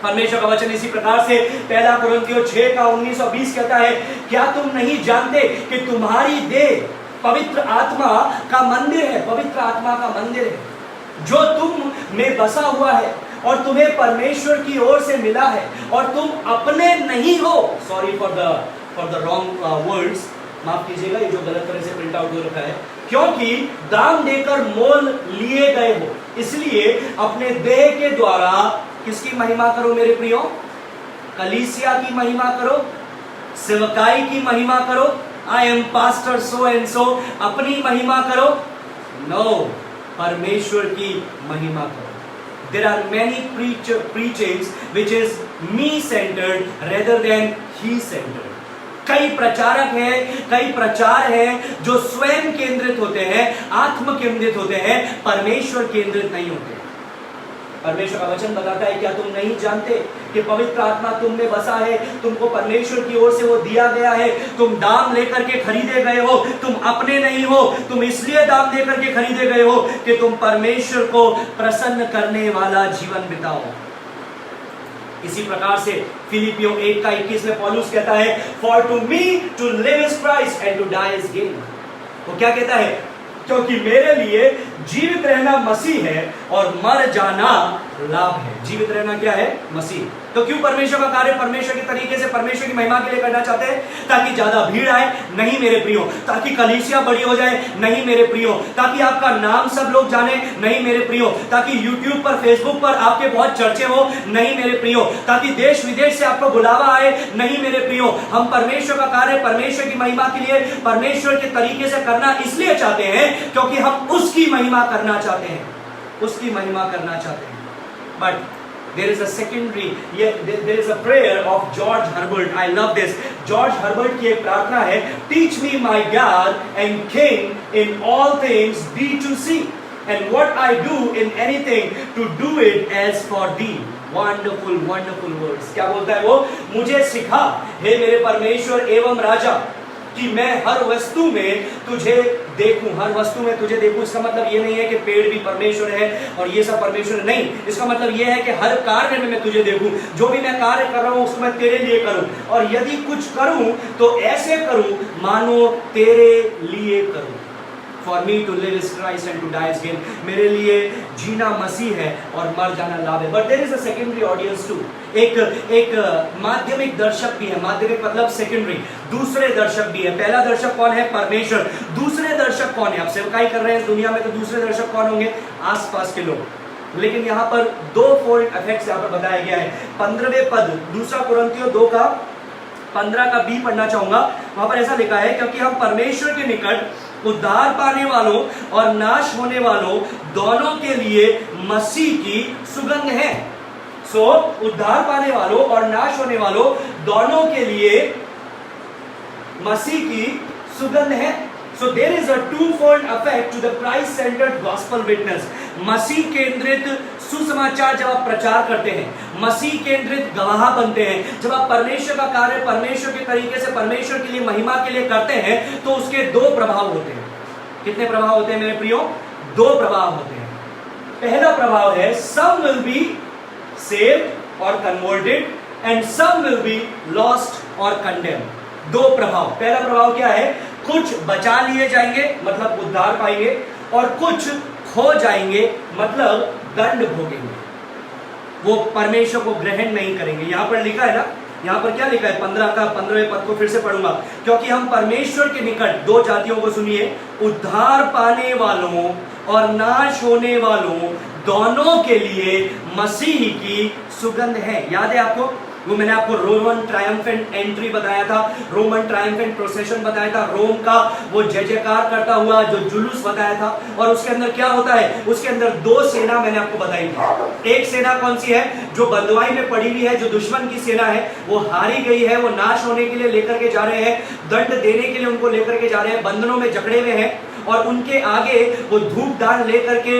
परमेश्वर का वचन इसी प्रकार से 1 कुरिन्थियों 6 का 19 और 20 कहता है, क्या तुम नहीं जानते कि तुम्हारी देह पवित्र आत्मा का मंदिर है, पवित्र आत्मा का मंदिर है जो तुम में बसा हुआ है और तुम्हें परमेश्वर की ओर से मिला है और तुम अपने नहीं हो। Sorry for the wrong words, माफ कीजिएगा, ये जो गलत तरह से प्रिंट आउट हो रखा है, क्योंकि दाम देकर मोल लिए गए हो, इसलिए अपने देह के द्वारा किसकी महिमा करो मेरे प्रियो? कलीसिया की महिमा करो, सेवकाई की महिमा करो। I am pastor so and so, अपनी महिमा करो? नो, परमेश्वर की महिमा करो। There are many preachings which is me centered rather than he centered. कई प्रचारक हैं, कई प्रचार हैं जो स्वयं केंद्रित होते हैं, आत्म केंद्रित होते हैं, परमेश्वर केंद्रित नहीं होते। परमेश्वर का वचन बताता है, क्या तुम नहीं जानते कि पवित्र आत्मा तुम में बसा है, तुमको परमेश्वर की ओर से वो दिया गया है, तुम दाम लेकर के खरीदे गए हो, तुम अपने नहीं हो, तुम इसलिए दाम देकर के खरीदे गए हो कि तुम परमेश्वर को प्रसन्न करने वाला जीवन बिताओ। इसी प्रकार से फिलिपियों 1 का 21 में पौलुस कहता है, for to me to live is Christ and to die is gain. वो क्या कहता है? क्योंकि मेरे लिए जीवित रहना मसीह है और मर जाना लाभ है। जीवित रहना क्या है? मसीह। तो क्यों परमेश्वर का कार्य परमेश्वर के तरीके से परमेश्वर की महिमा के लिए करना चाहते हैं? ताकि ज्यादा भीड़ आए? नहीं मेरे प्रियो। ताकि कलीसिया बड़ी हो जाए? नहीं मेरे प्रियो। ताकि आपका नाम सब लोग जाने? नहीं मेरे प्रियो। ताकि यूट्यूब पर, फेसबुक पर आपके बहुत चर्चे हो? नहीं मेरे प्रियो। ताकि देश विदेश से आपको बुलावा आए? नहीं मेरे प्रियो। हम परमेश्वर का कार्य परमेश्वर की महिमा के लिए परमेश्वर के तरीके से करना इसलिए चाहते हैं क्योंकि हम उसकी महिमा करना चाहते हैं, उसकी महिमा करना चाहते हैं। But there is a secondary, there is a prayer of George Herbert. I love this. George Herbert की एक प्रार्थना है, teach me my God and King in all things be to see, and what I do in anything to do it as for thee. Wonderful, wonderful words. क्या बोलता है वो? मुझे सिखा हे मेरे परमेश्वर एवं राजा कि मैं हर वस्तु में तुझे देखूं, हर वस्तु में तुझे देखूं। इसका मतलब ये नहीं है कि पेड़ भी परमेश्वर है और ये सब परमेश्वर नहीं। इसका मतलब ये है कि हर कार्य में मैं तुझे देखूं, जो भी मैं कार्य कर रहा हूं उसको मैं तेरे लिए करूं, और यदि कुछ करूं तो ऐसे करूं मानो तेरे लिए करूं। For me to live is Christ and to die is gain. मेरे लिए जीना मसीह है और मर जाना लाभ है। But there is a secondary audience too. एक माध्यमिक दर्शक भी है। माध्यमिक मतलब सेकेंडरी, दूसरे दर्शक भी है। पहला दर्शक कौन है? परमेश्वर। दूसरे दर्शक कौन है? आप सेवकाई कर रहे हैं इस दुनिया में तो दूसरे दर्शक कौन होंगे? आसपास के लोग। लेकिन यहाँ पर दो फोल्ड इफेक्ट्स यहाँ पर बताया गया है। 15वें पद 2 कुरिन्थियों 2 का 15 का बी पढ़ना चाहूंगा। वहां पर ऐसा लिखा है, क्योंकि हम परमेश्वर के निकट उद्धार पाने वालों और नाश होने वालों दोनों के लिए मसीह की सुगंध है। सो उद्धार पाने वालों और नाश होने वालों दोनों के लिए मसीह की सुगंध है। So there is a twofold effect to the Christ-centered gospel witness. मसीह केंद्रित सुसमाचार जब आप प्रचार करते हैं, मसीह केंद्रित गवाह बनते हैं, जब आप परमेश्वर का कार्य परमेश्वर के तरीके से परमेश्वर के लिए महिमा के लिए करते हैं, तो उसके दो प्रभाव होते हैं। कितने प्रभाव होते हैं मेरे प्रियो? दो प्रभाव होते हैं। पहला प्रभाव है, some will be saved or converted and some will be lost or condemned. दो प्रभाव। पहला प्रभाव क्या है? कुछ बचा लिए जाएंगे मतलब उद्धार पाएंगे, और कुछ खो जाएंगे मतलब दंड भोगेंगे, वो परमेश्वर को ग्रहण नहीं करेंगे। यहां पर लिखा है ना, यहाँ पर क्या लिखा है 15 का 15वें पद को फिर से पढ़ूंगा। क्योंकि हम परमेश्वर के निकट, दो जातियों को सुनिए, उद्धार पाने वालों और नाश होने वालों दोनों के लिए मसीह की सुगंध है। याद है आपको, वो मैंने आपको रोमन ट्रायम्फेंट एंट्री बताया था, रोमन ट्रायम्फेंट प्रोसेशन बताया था, रोम का वो जय जयकार करता हुआ जो जुलूस बताया था। और उसके अंदर क्या होता है, उसके अंदर दो सेना मैंने आपको बताई थी। एक सेना कौन सी है, जो बंदवाई में पड़ी हुई है, जो दुश्मन की सेना है, वो हारी गई है, वो नाश होने के लिए लेकर के जा रहे हैं, दंड देने के लिए उनको लेकर के जा रहे हैं, बंधनों में जकड़े हुए हैं। और उनके आगे वो धूपदान लेकर के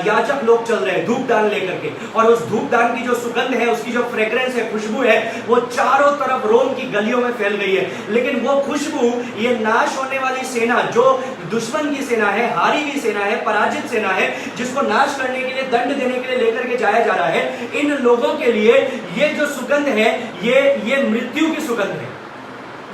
याजक लोग चल रहे हैं, धूपदान लेकर के। और उस धूपदान की जो सुगंध है, उसकी जो फ्रेग्रेंस है, खुशबू है, वो चारों तरफ रोम की गलियों में फैल गई है। लेकिन वो खुशबू ये नाश होने वाली सेना, जो दुश्मन की सेना है, हारी हुई सेना है, पराजित सेना है, जिसको नाश करने के लिए, दंड देने के लिए लेकर के जाया जा रहा है, इन लोगों के लिए ये जो सुगंध है, ये मृत्यु की सुगंध है,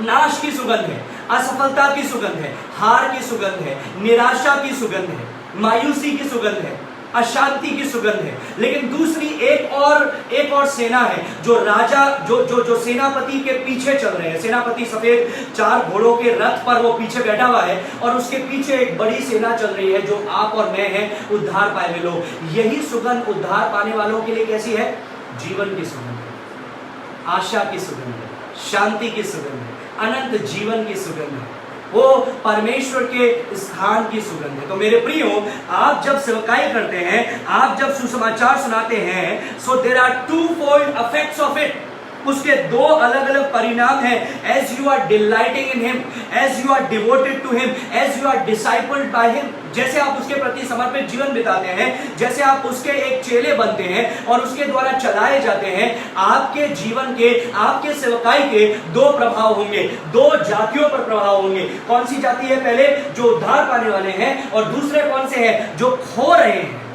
नाश की सुगंध है, असफलता की सुगंध है, हार की सुगंध है, निराशा की सुगंध है, मायूसी की सुगंध है, अशांति की सुगंध है। लेकिन दूसरी एक और सेना है, जो राजा, जो सेनापति के पीछे चल रहे हैं। सेनापति सफेद 4 घोड़ों के रथ पर वो पीछे बैठा हुआ है, और उसके पीछे एक बड़ी सेना चल रही है, जो आप और मैं हैं, उद्धार पाए हुए लोग। यही सुगंध उद्धार पाने वालों के लिए कैसी है, जीवन की सुगंध है, आशा की सुगंध है, शांति की सुगंध है, अनंत जीवन की सुगंध है, वो परमेश्वर के स्थान की सुगंध है। तो मेरे प्रियो, आप जब सेवकाई करते हैं, आप जब सुसमाचार सुनाते हैं, so there are twofold effects of it. उसके दो अलग अलग परिणाम हैं। As you are delighting in him, as you are devoted to him, as you are discipled by him, जैसे आप उसके प्रति समर्पित जीवन बिताते हैं, जैसे आप उसके एक चेले बनते हैं और उसके द्वारा चलाए जाते हैं, आपके जीवन के, आपके सेवकाई के दो प्रभाव होंगे, दो जातियों पर प्रभाव होंगे। कौन सी जाति है, पहले जो उद्धार पाने वाले हैं, और दूसरे कौन से हैं, जो खो रहे हैं,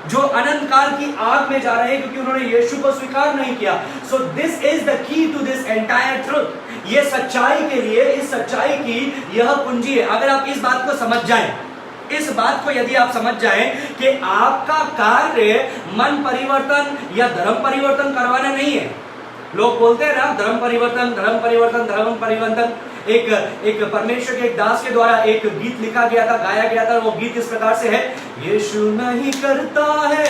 जो अनंत काल की आग में जा रहे हैं, क्योंकि उन्होंने यीशु को स्वीकार नहीं किया। So this is the key to this entire truth. ये सच्चाई के लिए, इस सच्चाई की यह कुंजी है। अगर आप इस बात को समझ जाएं, इस बात को यदि आप समझ जाएं कि आपका कार्य मन परिवर्तन या धर्म परिवर्तन करवाना नहीं है। लोग बोलते हैं ना, धर्म परिवर्तन, धर्म परिवर्तन, धर्म परिवर्तन। एक परमेश्वर के एक दास के द्वारा एक गीत लिखा गया था, गाया गया था। वो गीत इस प्रकार से है, यीशु नहीं करता है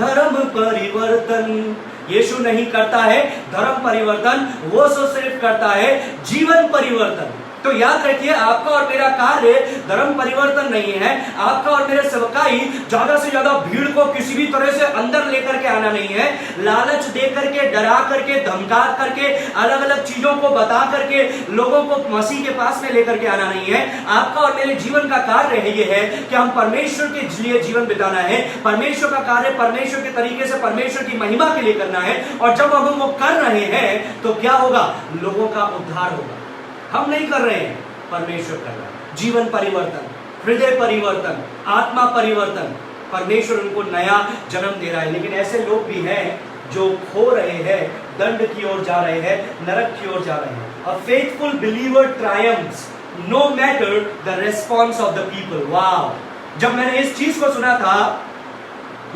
धर्म परिवर्तन, यीशु नहीं करता है धर्म परिवर्तन, वो तो सिर्फ करता है जीवन परिवर्तन। तो याद रखिए, आपका और मेरा कार्य धर्म परिवर्तन नहीं है। आपका और मेरा सेवकाई ज्यादा से ज्यादा भीड़ को किसी भी तरह से अंदर लेकर के आना नहीं है, लालच दे करके, डरा करके, धमका करके, अलग अलग चीजों को बता करके लोगों को मसीह के पास में लेकर के आना नहीं है। आपका और मेरे जीवन का कार्य है, ये है कि हम परमेश्वर के लिए जीवन बिताना है। परमेश्वर का कार्य परमेश्वर के तरीके से, परमेश्वर की महिमा के लिए करना है। और जब हम वो कर रहे हैं तो क्या होगा, लोगों का उद्धार होगा। हम नहीं कर रहे हैं, परमेश्वर कर रहा है। जीवन परिवर्तन, हृदय परिवर्तन, आत्मा परिवर्तन, परमेश्वर उनको नया जन्म दे रहा है। लेकिन ऐसे लोग भी हैं जो खो रहे हैं, दंड की ओर जा रहे हैं, नरक की ओर जा रहे हैं। A faithful believer triumphs no matter the response of the people. Wow! जब मैंने इस चीज को सुना था,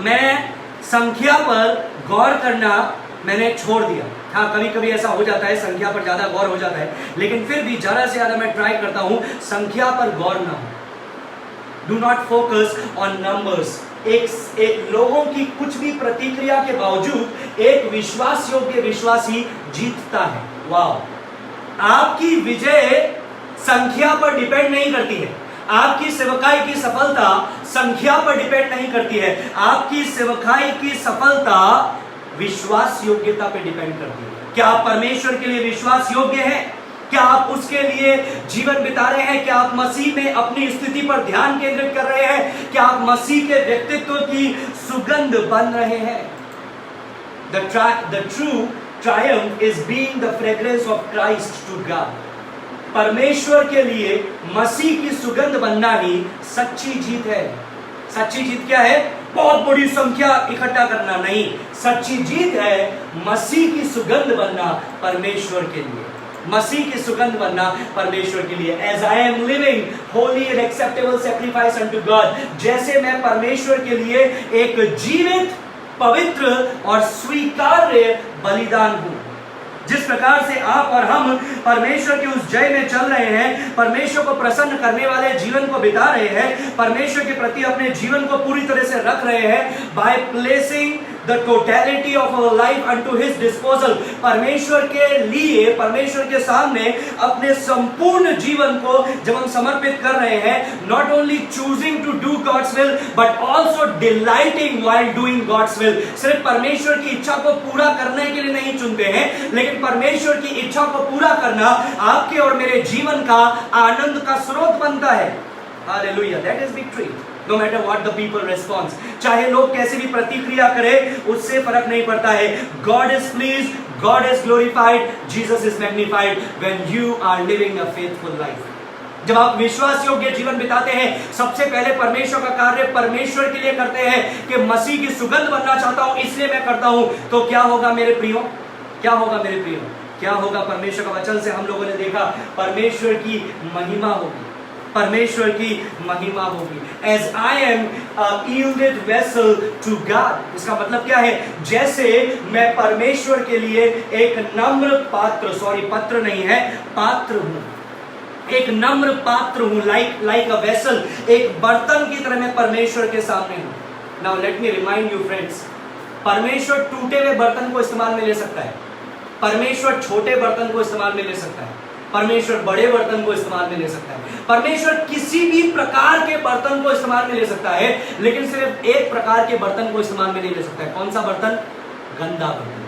मैं संख्या पर गौर करना मैंने छोड़ दिया। हाँ, कभी कभी ऐसा हो जाता है, संख्या पर ज्यादा गौर हो जाता है, लेकिन फिर भी ज्यादा से ज्यादा मैं ट्राई करता हूं संख्या पर गौर ना हो। Do not focus on numbers. एक लोगों की कुछ भी प्रतिक्रिया के बावजूद एक विश्वास योग्य विश्वासी जीतता है। वाह! आपकी विजय संख्या पर डिपेंड नहीं करती है। आपकी सेवकाई की सफलता संख्या पर डिपेंड नहीं करती है। आपकी सेवकाई की सफलता विश्वास योग्यता पे डिपेंड करती है। क्या आप परमेश्वर के लिए विश्वास योग्य हैं? क्या आप उसके लिए जीवन बिता रहे हैं? क्या आप मसीह में अपनी स्थिति पर ध्यान केंद्रित कर रहे हैं? क्या आप मसीह के व्यक्तित्व की सुगंध बन रहे हैं? The true triumph is being the fragrance of Christ to God. परमेश्वर के लिए मसीह की सुगंध बनना ही सच्ची जीत है। सच्ची जीत क्या है? बहुत बड़ी संख्या इकट्ठा करना नहीं। सच्ची जीत है मसीह की सुगंध बनना परमेश्वर के लिए। मसीह की सुगंध बनना परमेश्वर के लिए। As I am living holy and acceptable sacrifice unto God, जैसे मैं परमेश्वर के लिए एक जीवित, पवित्र और स्वीकार्य बलिदान हूं, जिस प्रकार से आप और हम परमेश्वर की उस जय में चल रहे हैं, परमेश्वर को प्रसन्न करने वाले जीवन को बिता रहे हैं, परमेश्वर के प्रति अपने जीवन को पूरी तरह से रख रहे हैं, by placing the totality of our life unto his disposal, परमेश्वर के लिए, परमेश्वर के सामने अपने संपूर्ण जीवन को जब हम समर्पित कर रहे हैं, not only choosing to do God's will but also delighting while doing God's will, सिर्फ परमेश्वर की इच्छा को पूरा करने के लिए नहीं चुनते हैं, लेकिन परमेश्वर की इच्छा को पूरा करना आपके और मेरे जीवन का आनंद का स्रोत बनता है। Hallelujah, that is victory. No matter what the people response, चाहे लोग कैसे भी प्रतिक्रिया करें, उससे फर्क नहीं पड़ता है। God is pleased, God is glorified, Jesus is magnified when you are living a faithful life. जब आप विश्वास योग्य जीवन बिताते हैं, सबसे पहले परमेश्वर का कार्य परमेश्वर के लिए करते हैं कि मसीह की सुगंध बनना चाहता हूं इसलिए मैं करता हूं, तो क्या होगा मेरे प्रियो, क्या होगा मेरे प्रियो, क्या होगा? परमेश्वर का वचन से हम लोगों ने देखा, परमेश्वर की महिमा होगी, परमेश्वर की महिमा होगी। As I am a yielded vessel to God, इसका मतलब क्या है? जैसे मैं परमेश्वर के लिए एक नम्र पात्र, सॉरी पत्र नहीं है, पात्र हूं, एक नम्र पात्र हूं, like a vessel, एक बर्तन की तरह मैं परमेश्वर के सामने हूं। Now let me remind you friends, परमेश्वर टूटे हुए बर्तन को इस्तेमाल में ले सकता है, परमेश्वर छोटे बर्तन को इस्तेमाल में ले सकता है, परमेश्वर बड़े बर्तन को इस्तेमाल में ले सकता है, परमेश्वर किसी भी प्रकार के बर्तन को इस्तेमाल में ले सकता है, लेकिन सिर्फ एक प्रकार के बर्तन को इस्तेमाल में नहीं ले सकता है। कौन सा बर्तन? गंदा बर्तन,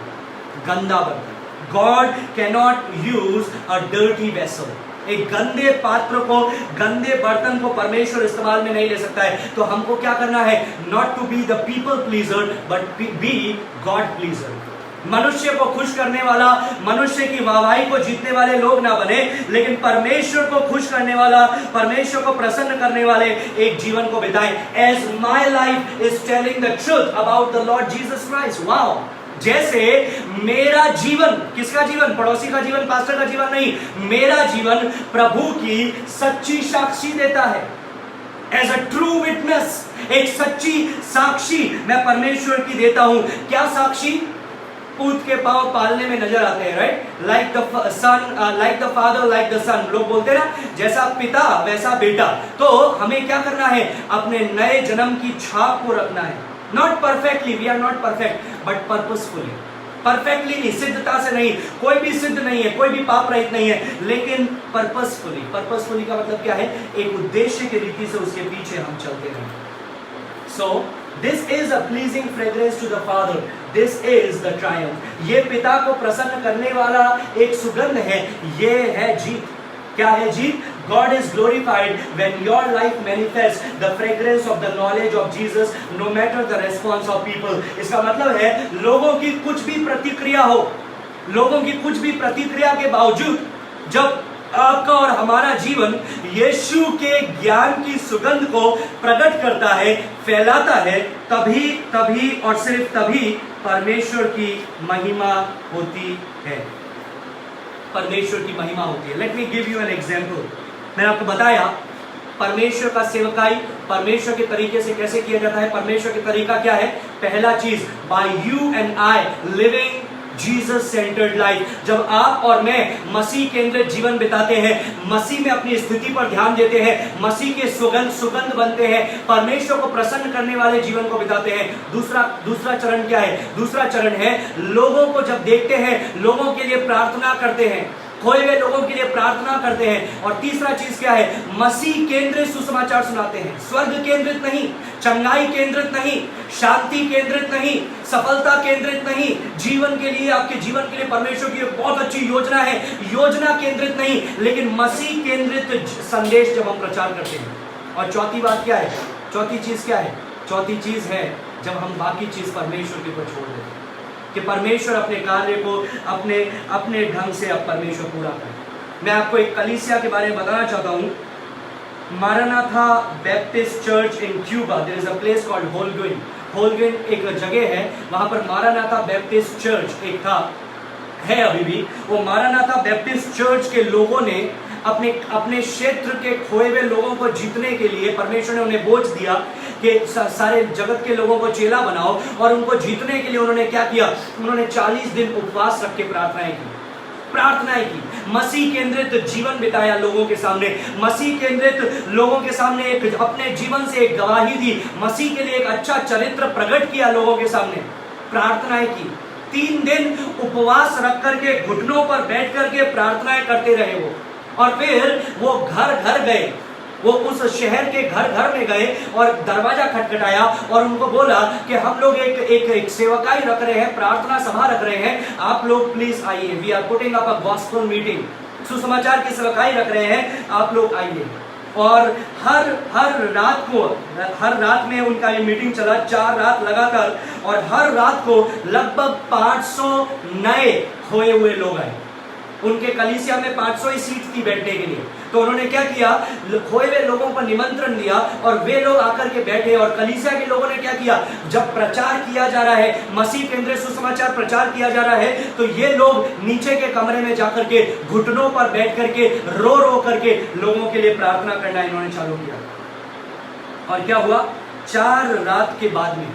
गंदा बर्तन। God cannot use a dirty vessel, एक गंदे पात्र को, गंदे बर्तन को परमेश्वर इस्तेमाल में नहीं ले सकता है। तो हमको क्या करना है? Not to be the people pleaser but be God pleaser. मनुष्य को खुश करने वाला, मनुष्य की वाहवाही को जीतने वाले लोग ना बने, लेकिन परमेश्वर को खुश करने वाला, परमेश्वर को प्रसन्न करने वाले एक जीवन को बिताएं। As my life is telling the truth about the Lord Jesus Christ. Wow, जैसे मेरा जीवन, किसका जीवन? पड़ोसी का जीवन, पास्टर का जीवन नहीं, मेरा जीवन प्रभु की सच्ची साक्षी देता है। As a true witness, एक सच्ची साक्षी मैं परमेश्वर की देता हूं। क्या साक्षी? पूत के पांव पालने में नजर आते हैं, right? Like the son, like the father, like the son, लोग बोलते हैं ना, जैसा पिता वैसा बेटा। तो हमें क्या करना है? अपने नए जन्म की छाप को रखना है। Not perfectly, we are not perfect but purposefully, perfectly नहीं, सिद्धता से नहीं, कोई भी सिद्ध नहीं है, कोई भी पाप रहित नहीं है, लेकिन पर्पसफुली। पर्पसफुली का मतलब क्या है? एक उद्देश्य की रीति से उसके पीछे हम चलते हैं। So this is a pleasing fragrance to the Father. This is the triumph. ये पिता को प्रसन्न करने वाला एक सुगंध है, ये है जीत। क्या है जीत? God is glorified when your life manifests the fragrance of the knowledge of Jesus, no matter the response of people. इसका मतलब है लोगों की कुछ भी प्रतिक्रिया हो, लोगों की कुछ भी प्रतिक्रिया के बावजूद जब आपका और हमारा जीवन यीशु के ज्ञान की सुगंध को प्रकट करता है, फैलाता है, तभी और सिर्फ तभी परमेश्वर की महिमा होती है, परमेश्वर की महिमा होती है। Let me give you an example. मैंने आपको बताया परमेश्वर का सेवकाई परमेश्वर के तरीके से कैसे किया जाता है। परमेश्वर का तरीका क्या है? पहला चीज, by you and I living Jesus centred life. जब आप और मैं मसीह केंद्रित जीवन बिताते हैं, मसीह में अपनी स्थिति पर ध्यान देते हैं, मसीह के सुगंध बनते हैं, परमेश्वर को प्रसन्न करने वाले जीवन को बिताते हैं। दूसरा चरण क्या है? दूसरा चरण है लोगों को जब देखते हैं, लोगों के लिए प्रार्थना करते हैं, खोए हुए लोगों के लिए प्रार्थना करते हैं। और तीसरा चीज क्या है? मसीह केंद्रित सुसमाचार सुनाते हैं। स्वर्ग केंद्रित नहीं, चंगाई केंद्रित नहीं, शांति केंद्रित नहीं, सफलता केंद्रित नहीं, जीवन के लिए, आपके जीवन के लिए परमेश्वर की बहुत अच्छी योजना है, योजना केंद्रित नहीं, लेकिन मसीह केंद्रित संदेश जब हम प्रचार करते हैं। और चौथी बात क्या है? चौथी चीज क्या है? चौथी चीज है जब हम बाकी चीज परमेश्वर के ऊपर छोड़ देते हैं, कि परमेश्वर अपने कार्य को अपने ढंग से अब परमेश्वर पूरा करे। मैं आपको एक कलीसिया के बारे में बताना चाहता हूँ। Maranatha Baptist church in Cuba, there is a place called Holguin. Holguin एक जगह है, वहां पर मारानाथा बैप्टिस्ट चर्च एक था, है अभी भी। वो मारानाथा बैप्टिस्ट चर्च के लोगों ने अपने क्षेत्र के खोए हुए लोगों को जीतने के लिए, परमेश्वर ने उन्हें बोझ दिया कि सारे जगत के लोगों को चेला बनाओ, और उनको जीतने के लिए उन्होंने क्या किया? उन्होंने 40 दिन उपवास रख के प्रार्थनाएं की। प्रार्थनाएं की, मसीह केंद्रित जीवन बिताया लोगों के सामने, मसीह केंद्रित लोगों के सामने एक अपने जीवन से एक गवाही दी, मसीह के लिए एक अच्छा चरित्र प्रकट किया लोगों के सामने, प्रार्थनाएं की। 3 दिन उपवास रख करके घुटनों पर बैठ करके प्रार्थनाएं करते रहे वो, और फिर वो घर घर गए, वो उस शहर के घर घर में गए और दरवाजा खटखटाया और उनको बोला कि हम लोग एक सेवकाई रख रहे हैं, प्रार्थना सभा रख रहे हैं, आप लोग प्लीज आइए, we are putting up a gospel meeting, सुसमाचार की सेवकाई रख रहे हैं, आप लोग आइए। और हर रात में उनका ये मीटिंग चला, 4 रात लगातार, और हर रात को लगभग 500 नए खोए हुए लोग आए। उनके कलीसिया में 500 ही सीट थी बैठने के लिए, तो उन्होंने क्या किया, खोए हुए लोगों पर निमंत्रण दिया और वे लोग आकर के बैठे, और कलीसिया के लोगों ने क्या किया, जब प्रचार किया जा रहा है, मसीह केंद्रित सुसमाचार प्रचार किया जा रहा है, तो ये लोग नीचे के कमरे में जाकर के घुटनों पर बैठ करके रो रो करके लोगों के लिए प्रार्थना करना इन्होंने चालू किया। और क्या हुआ, 4 रात के बाद में,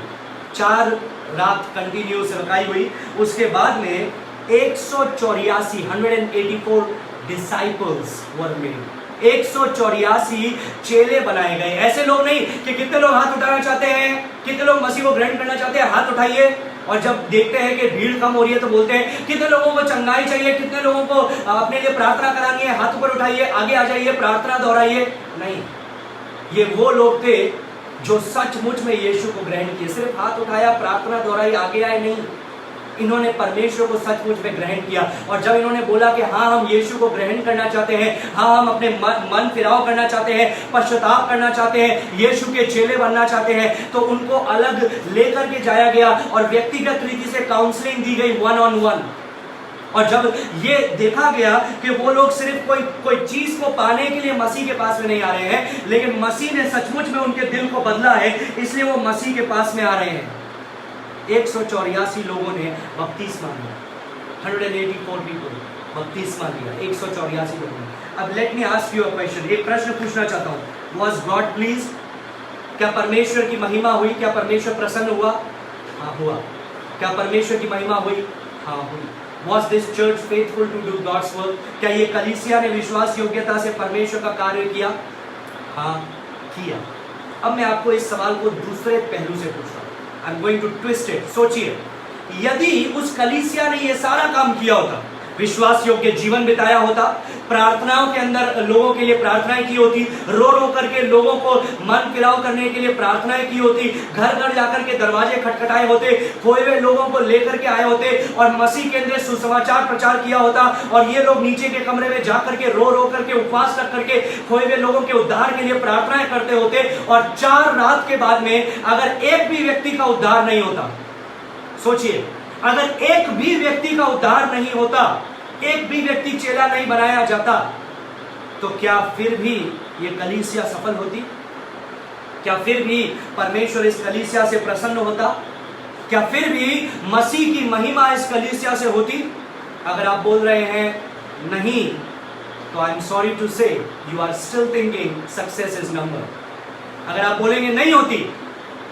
4 रात कंटिन्यू सेवकाई हुई, उसके बाद में 184 डिसाइपल्स वर मेड, 184 चेले बनाए गए। ऐसे लोग नहीं कि कितने लोग हाथ उठाना चाहते हैं, कितने लोग मसीह को ग्रहण करना चाहते हैं, हाथ उठाइए, और जब देखते हैं कि भीड़ कम हो रही है तो बोलते हैं कितने लोगों को चंगाई चाहिए, कितने लोगों को अपने लिए प्रार्थना करानी है, हाथ ऊपर उठाइए, आगे आ जाइए, प्रार्थना दोहराइए। नहीं, ये वो लोग थे जो सचमुच में यीशु को ग्रहण किए, सिर्फ हाथ उठाया, प्रार्थना दोहराई, आगे आए नहीं, इन्होंने परमेश्वर को सचमुच में ग्रहण किया। और जब इन्होंने बोला कि हाँ हम यीशु को ग्रहण करना चाहते हैं, हाँ हम अपने मन फिराव करना चाहते हैं, पश्चाताप करना चाहते हैं, यीशु के चेले बनना चाहते हैं, तो उनको अलग लेकर के जाया गया और व्यक्तिगत रीति से काउंसलिंग दी गई, 1-on-1। और जब ये देखा गया कि वो लोग सिर्फ कोई चीज को पाने के लिए मसीह के पास में नहीं आ रहे हैं, लेकिन मसीह ने सचमुच में उनके दिल को बदला है, इसलिए वो मसीह के पास में आ रहे हैं। 184 लोगों ने बपतिस्मा लिया, 184 पीपल बपतिस्मा लिया, 184 लोगों ने। अब let me ask you a question, एक प्रश्न पूछना चाहता हूँ, वाज गॉड प्लीज? क्या परमेश्वर की महिमा हुई? क्या परमेश्वर प्रसन्न हुआ? हाँ हुआ। क्या परमेश्वर की महिमा हुई? हाँ हुई। Was this church faithful to do God's work? क्या ये कलीसिया ने विश्वास योग्यता से परमेश्वर का कार्य किया? हाँ किया। अब मैं आपको इस सवाल को दूसरे पहलू से पूछता हूँ, I'm going to twist it। सोचिए, यदि उस कलीसिया ने ये सारा काम किया होता, विश्वास योग्य जीवन बिताया होता, प्रार्थनाओं के अंदर लोगों के लिए प्रार्थनाएं की होती, रो रो करके लोगों को मन फिराव करने के लिए प्रार्थनाएं की होती, घर घर जाकर के दरवाजे खटखटाए होते, खोए हुए लोगों को लेकर के आए होते और मसीह केंद्रित सुसमाचार प्रचार किया होता, और ये लोग नीचे के कमरे में जाकर के रो रो करके उपवास रख करके खोए हुए लोगों के उद्धार के लिए प्रार्थनाएं करते होते, और 4 रात के बाद में अगर एक भी व्यक्ति का उद्धार नहीं होता, सोचिए, अगर एक भी व्यक्ति का उद्धार नहीं होता, एक भी व्यक्ति चेला नहीं बनाया जाता, तो क्या फिर भी ये कलीसिया सफल होती? क्या फिर भी परमेश्वर इस कलीसिया से प्रसन्न होता? क्या फिर भी मसीह की महिमा इस कलीसिया से होती? अगर आप बोल रहे हैं नहीं, तो I am sorry to say you are still thinking success is number. अगर आप बोलेंगे नहीं होती,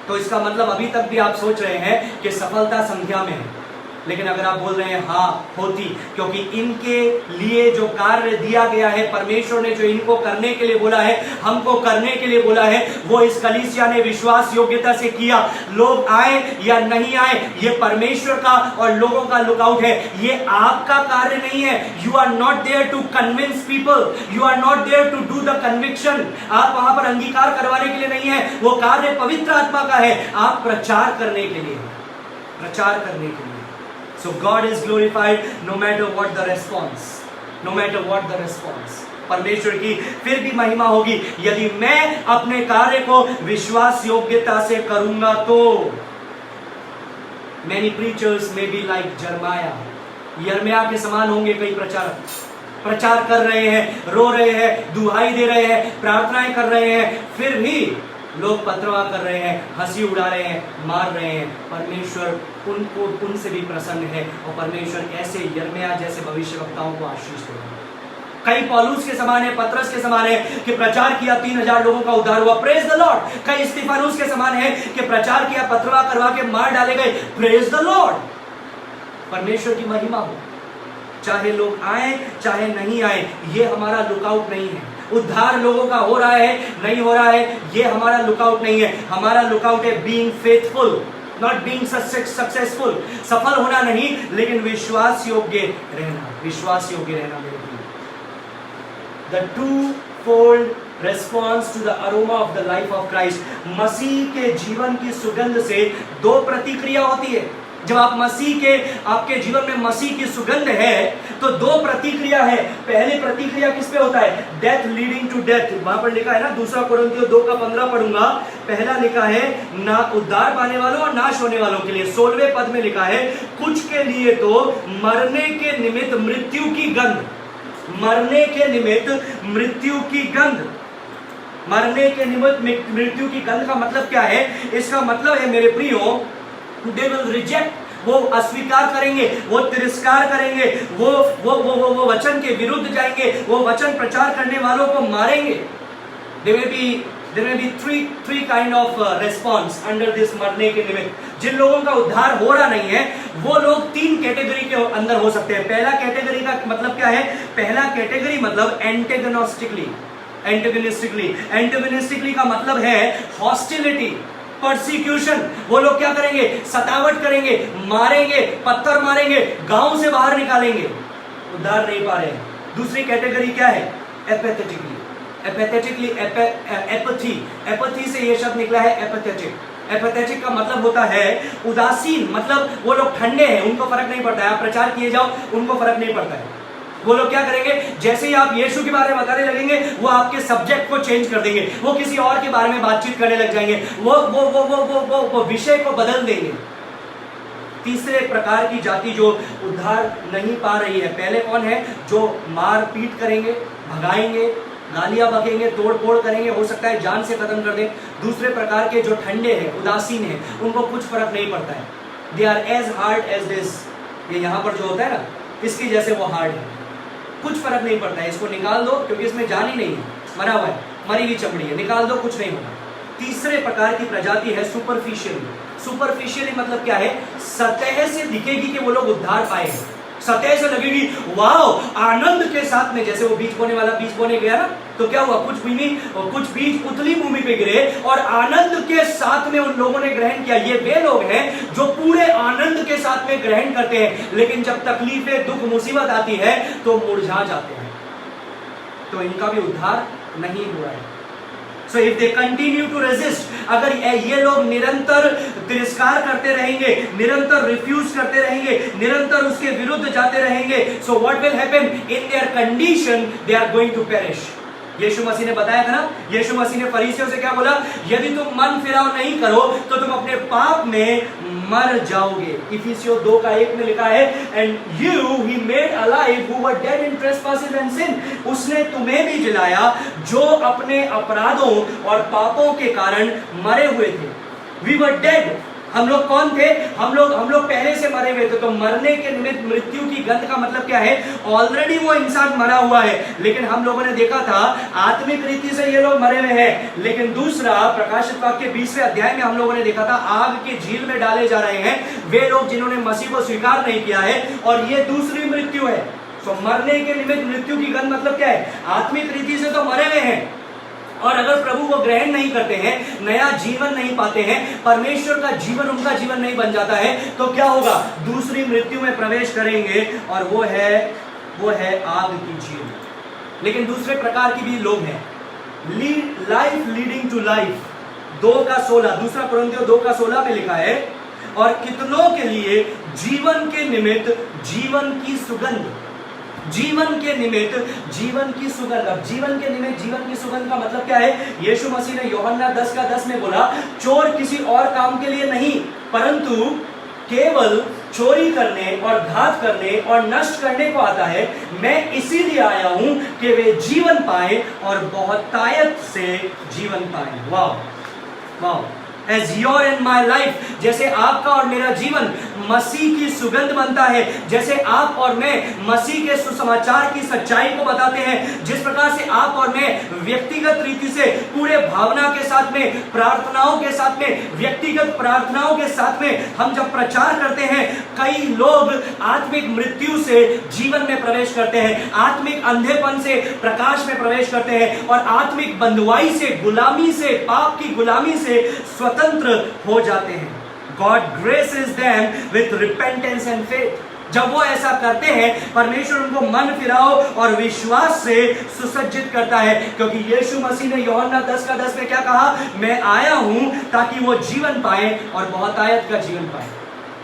तो इसका मतलब अभी तक भी आप सोच रहे हैं कि सफलता संख्या में है। लेकिन अगर आप बोल रहे हैं हाँ होती, क्योंकि इनके लिए जो कार्य दिया गया है, परमेश्वर ने जो इनको करने के लिए बोला है, हमको करने के लिए बोला है, वो इस कलीसिया ने विश्वास योग्यता से किया। लोग आए या नहीं आए, ये परमेश्वर का और लोगों का लुकआउट है, ये आपका कार्य नहीं है। You are not there to convince people, you are not there to do the conviction. आप वहां पर अंगीकार करवाने के लिए नहीं है, वो कार्य पवित्र आत्मा का है, आप प्रचार करने के लिए, प्रचार करने के लिए। So God is glorified no matter what the response, no matter what the response। परमेश्वर की फिर भी महिमा होगी यदि मैं अपने कार्य को विश्वास योग्यता से करूंगा तो। Many preachers may be like Jeremiah, यिर्मयाह के समान होंगे कई प्रचारक, प्रचार कर रहे हैं, रो रहे हैं, दुहाई दे रहे हैं, प्रार्थनाएं कर रहे हैं, फिर भी लोग पथरवाह कर रहे हैं, हंसी उड़ा रहे हैं, मार रहे हैं। परमेश्वर उनसे भी प्रसन्न है और परमेश्वर ऐसे यिर्मयाह जैसे भविष्यवक्ताओं को आशीष देगा। कई पौलुस के समान है, पतरस के समान है कि प्रचार किया, 3000 लोगों का उद्धार हुआ, प्रेज द लॉर्ड। कई स्तिफानुस के समान है कि प्रचार किया, पथरवाह करवा के मार डाले गए, प्रेज द लॉर्ड। परमेश्वर की महिमा हो। चाहे लोग आए चाहे नहीं आए, ये हमारा लुकआउट नहीं है। उद्धार लोगों का हो रहा है नहीं हो रहा है, ये हमारा लुकआउट नहीं है। हमारा लुकआउट है being faithful, not being successful. सफल होना नहीं, लेकिन विश्वास योग्य रहना, विश्वास योग्य रहना मेरे प्रिय। The two fold response to the aroma of the life of Christ. मसीह के जीवन की सुगंध से दो प्रतिक्रिया होती है। जब आप मसीह के, आपके जीवन में मसीह की सुगंध है तो दो प्रतिक्रिया है। पहली प्रतिक्रिया किस पे होता है? Death leading to death. वहां पर लिखा है ना, 2 कोरिन्थियों 2:15 पढ़ूंगा। पहला लिखा है ना उद्धार पाने वालों और नाश होने वालों के लिए। 16वें पद में लिखा है कुछ के लिए तो मरने के निमित्त मृत्यु की गंध, मरने के निमित्त मृत्यु की गंध। मरने के निमित्त मृत्यु की गंध का मतलब क्या है? इसका मतलब है मेरे प्रियो, they will reject, वो अस्वीकार करेंगे, वो तिरस्कार करेंगे, वो वचन के विरुद्ध जाएंगे, वो वचन प्रचार करने वालों को मारेंगे। There may be three kind of response under this मरने के निमित्त। जिन लोगों का उद्धार हो रहा नहीं है वो लोग 3 कैटेगरी के अंदर हो सकते हैं। पहला कैटेगरी का मतलब क्या है? पहला कैटेगरी मतलब एंटेगोनिस्टिकली का मतलब है हॉस्टिलिटी, परसिक्यूशन। वो लोग क्या करेंगे? सतावट करेंगे, मारेंगे, पत्थर मारेंगे, गांव से बाहर निकालेंगे। उद्धार नहीं पा रहे हैं। दूसरी कैटेगरी क्या है? एपैथी से ये शब्द निकला है एपैथेटिक का मतलब होता है उदासीन। मतलब वो लोग ठंडे हैं, उनको फर्क नहीं पड़ता है, आप प्रचार किए जाओ उनको फर्क नहीं पड़ता है। वो लोग क्या करेंगे? जैसे ही आप यीशु के बारे में बताने लगेंगे वो आपके सब्जेक्ट को चेंज कर देंगे, वो किसी और के बारे में बातचीत करने लग जाएंगे, वो विषय को बदल देंगे। तीसरे प्रकार की जाति जो उद्धार नहीं पा रही है, पहले कौन है? जो मार पीट करेंगे, भगाएंगे, गालियां बकेंगे, तोड़ फोड़ करेंगे, हो सकता है जान से खत्म कर दें। दूसरे प्रकार के जो ठंडे हैं, उदासीन हैं, उनको कुछ फर्क नहीं पड़ता है। They are as hard as this. ये यहाँ पर जो होता है ना, इसकी जैसे वो हार्ड है, कुछ फर्क नहीं पड़ता है। इसको निकाल दो क्योंकि इसमें जान ही नहीं है, मरा हुआ है, मरी हुई चमड़ी है, निकाल दो, कुछ नहीं होगा। तीसरे प्रकार की प्रजाति है सुपरफिशियली मतलब क्या है? सतह से दिखेगी कि वो लोग उद्धार पाए हैं, सतह से लगेगी वाओ, आनंद के साथ में। जैसे वो बीज बोने वाला बीज बोने गया ना, तो क्या हुआ? कुछ बीज उतली भूमि पे गिरे और आनंद के साथ में उन लोगों ने ग्रहण किया। ये वे लोग हैं जो पूरे आनंद के साथ में ग्रहण करते हैं, लेकिन जब तकलीफें, दुख, मुसीबत आती है तो मुरझा जाते हैं। तो इनका भी उद्धार नहीं हुआ है। So if they continue to resist, अगर ये लोग निरंतर तिरस्कार करते रहेंगे, निरंतर रिफ्यूज करते रहेंगे, निरंतर उसके विरुद्ध जाते रहेंगे, so what will happen? In their condition they are going to perish. यीशु मसीह ने बताया था ना, यीशु मसीह ने फरीसियों से क्या बोला? यदि तुम मन फिराव नहीं करो तो तुम अपने पाप में मर जाओगे। इफिसियों 2:1 में लिखा है and you he made alive who were dead in trespasses and sin. उसने तुम्हें भी जिलाया जो अपने अपराधों और पापों के कारण मरे हुए थे। We were dead. हम लोग कौन थे? हम लोग पहले से मरे हुए थे। तो मरने के निमित्त मृत्यु की गंध का मतलब क्या है? ऑलरेडी वो इंसान मरा हुआ है, लेकिन हम लोगों ने देखा था आत्मिक रीति से ये लोग मरे हुए हैं। लेकिन दूसरा प्रकाशित वाक्य 20वें अध्याय में हम लोगों ने देखा था आग की झील में डाले जा रहे हैं वे लोग जिन्होंने मसीह को स्वीकार नहीं किया है, और ये दूसरी मृत्यु है। तो मरने के निमित्त मृत्यु की गंध मतलब क्या है? आत्मिक रीति से तो मरे हुए हैं, और अगर प्रभु को ग्रहण नहीं करते हैं, नया जीवन नहीं पाते हैं, परमेश्वर का जीवन उनका जीवन नहीं बन जाता है, तो क्या होगा? दूसरी मृत्यु में प्रवेश करेंगे, और वो है आग की झील। लेकिन दूसरे प्रकार की भी लोग हैं, लाइफ लीडिंग टू लाइफ। 2:16, 2 कोरिन्थियों 2:16 में लिखा है और कितनों के लिए जीवन के निमित्त जीवन की सुगंध, जीवन के निमित्त जीवन की सुगंध। अब जीवन के निमित्त जीवन की सुगंध का मतलब क्या है? यीशु मसीह ने यूहन्ना 10:10 में बोला, चोर किसी और काम के लिए नहीं परंतु केवल चोरी करने और घात करने और नष्ट करने को आता है। मैं इसीलिए आया हूं कि वे जीवन पाए और बहुतायत से जीवन पाए। वाह वाह, as your and my life, जैसे आपका और मेरा जीवन मसीह की सुगंध बनता है, जैसे आप और मैं मसीह के सुसमाचार की सच्चाई को बताते हैं, जिस प्रकार से आप और मैं व्यक्तिगत रीति से पूरे भावना के साथ में, प्रार्थनाओं के साथ में, व्यक्तिगत प्रार्थनाओं के साथ में हम जब प्रचार करते हैं, कई लोग आत्मिक मृत्यु से जीवन में प्रवेश करते हैं, आत्मिक अंधेपन से प्रकाश में प्रवेश करते हैं और आत्मिक बंधुआई से, गुलामी से, पाप की गुलामी से स्वतंत्र हो जाते हैं। God graces them with repentance and faith. जब वो ऐसा करते हैं, परमेश्वर उनको मन फिराओ और विश्वास से सुसज्जित करता है, क्योंकि यीशु मसीह ने यूहन्ना 10:10 में क्या कहा? मैं आया हूं ताकि वो जीवन पाए और बहुतायत का जीवन पाए।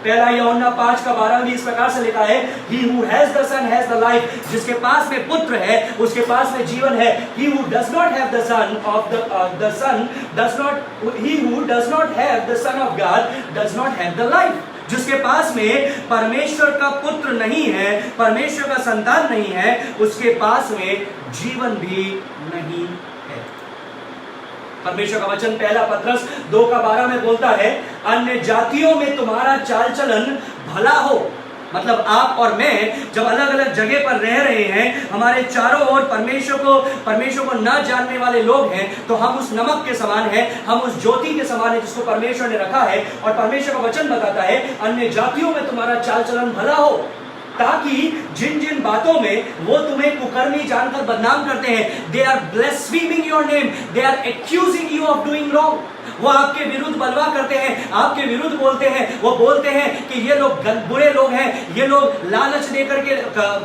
पहला यूहन्ना 5:12 भी इस प्रकार से लिखा है, He who has the Son has the life. जिसके पास में पुत्र है उसके पास में जीवन है। He who does not have the Son of the Son does not, he who does not have the Son of God does not have the life. जिसके पास में परमेश्वर का पुत्र नहीं है, परमेश्वर का संतान नहीं है, उसके पास में जीवन भी नहीं है। परमेश्वर का वचन पहला पत्रस 2:12 में बोलता है, अन्य जातियों में तुम्हारा चाल चलन भला हो। मतलब आप और मैं जब अलग अलग जगह पर रह रहे हैं, हमारे चारों ओर परमेश्वर को न जानने वाले लोग हैं, तो हम उस नमक के समान हैं, हम उस ज्योति के समान है जिसको परमेश्वर ने रखा है। और परमेश्वर का वचन बताता है, अन्य जातियों में तुम्हारा चाल चलन भला हो, ताकि जिन जिन बातों में वो तुम्हें कुकर्मी जानकर बदनाम करते हैं, they are blaspheming your name, they are accusing you of doing wrong, वो आपके विरुद्ध बलवा करते हैं, आपके विरुद्ध बोलते हैं, वो बोलते हैं कि ये लोग बुरे लोग हैं, ये लोग लालच देकर के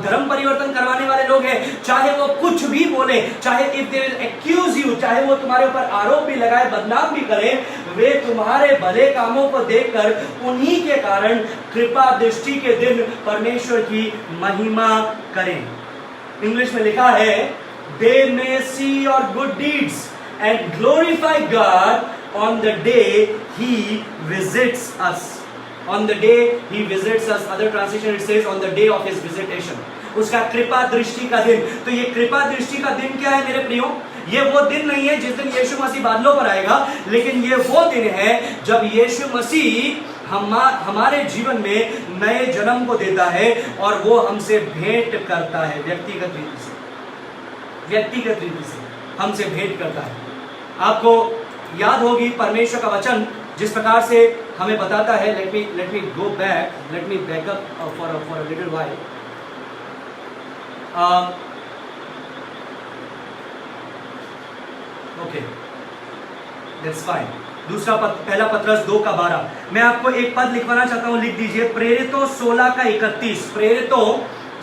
धर्म परिवर्तन करवाने वाले लोग हैं। चाहे वो कुछ भी बोले, चाहे if they will accuse you, चाहे वो तुम्हारे ऊपर आरोप भी लगाए, बदनाम भी करें, वे तुम्हारे भले कामों को देखकर उन्हीं के कारण कृपा दृष्टि के दिन परमेश्वर की महिमा करें। इंग्लिश में लिखा है, they may see your good deeds and glorify God on the day he visits us. On the day he visits us. Other translation it says on the day of his visitation. उसका कृपा दृष्टि का दिन। तो ये कृपा दृष्टि का दिन क्या है मेरे प्रियो? ये वो दिन नहीं है जिस दिन यीशु मसीह बादलों पर आएगा, लेकिन ये वो दिन है जब यीशु मसीह हमारे जीवन में नए जन्म को देता है और वो हमसे भेंट करता है, व्यक्तिगत रीति से हमसे भेंट करता है। आपको याद होगी परमेश्वर का वचन जिस प्रकार से हमें बताता है, let me go back, let me back up for a little while. Okay, that's fine. दूसरा पहला पत्रस 2:12, मैं आपको एक पद लिखवाना चाहता हूं, लिख दीजिए, प्रेरितों 16:31। प्रेरितों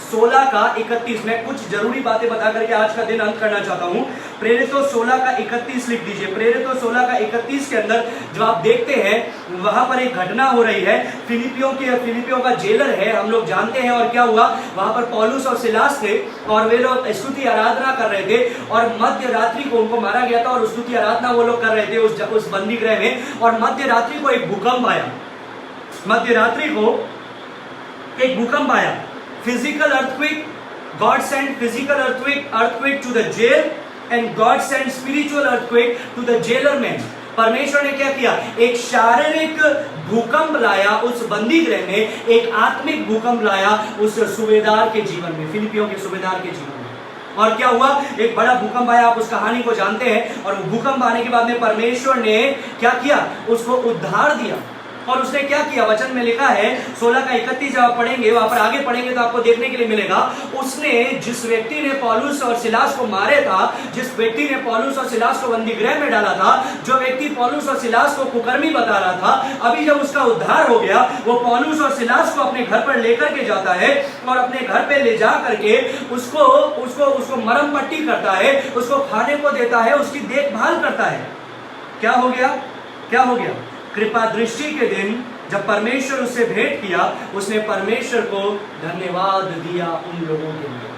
16:31। मैं कुछ जरूरी बातें बता करके आज का दिन अंत करना चाहता हूं। प्रेरितों 16:31 लिख दीजिए। प्रेरितों 16:31 के अंदर जब आप देखते हैं, वहां पर एक घटना हो रही है। फिलिपियों का जेलर है, हम लोग जानते हैं। और क्या हुआ, वहां पर पौलुस और सिलास थे और वे लोग स्तुति आराधना कर रहे थे और मध्य रात्रि को उनको मारा गया था और स्तुति आराधना वो लोग कर रहे थे उस बंदी गृह में। और मध्य रात्रि को एक भूकंप आया, मध्य रात्रि को एक भूकंप आया। Physical earthquake, God sent physical earthquake to the jail and God sent spiritual earthquake to the jailer man. परमेश्वर ने क्या किया, एक शारीरिक भूकंप लाया उस बंदी गृह में, एक आत्मिक भूकंप लाया उस सूबेदार के जीवन में, फिलिपियों के सूबेदार के जीवन में। और क्या हुआ, एक बड़ा भूकंप आया, आप उस कहानी को जानते हैं। और भूकंप आने के बाद में परमेश्वर ने क्या किया, उसको उद्धार दिया। और उसने क्या किया, वचन में लिखा है 16:31 जब आप पढ़ेंगे, वहां पर आगे पढ़ेंगे तो आपको देखने के लिए मिलेगा, उसने जिस व्यक्ति ने पौलुस और सिलास को मारे था, जिस व्यक्ति ने पौलुस और सिलास को बंदी गृह में डाला था, जो व्यक्ति पौलुस और सिलास को कुकर्मी बता रहा था, अभी जब उसका उद्धार हो गया, वो पौलुस और सिलास को अपने घर पर लेकर के जाता है और अपने घर पे ले जा करके उसको मरहम पट्टी करता है, उसको खाने को देता है, उसकी देखभाल करता है। क्या हो गया, कृपा दृष्टि के दिन जब परमेश्वर उससे भेंट किया, उसने परमेश्वर को धन्यवाद दिया उन लोगों के लिए।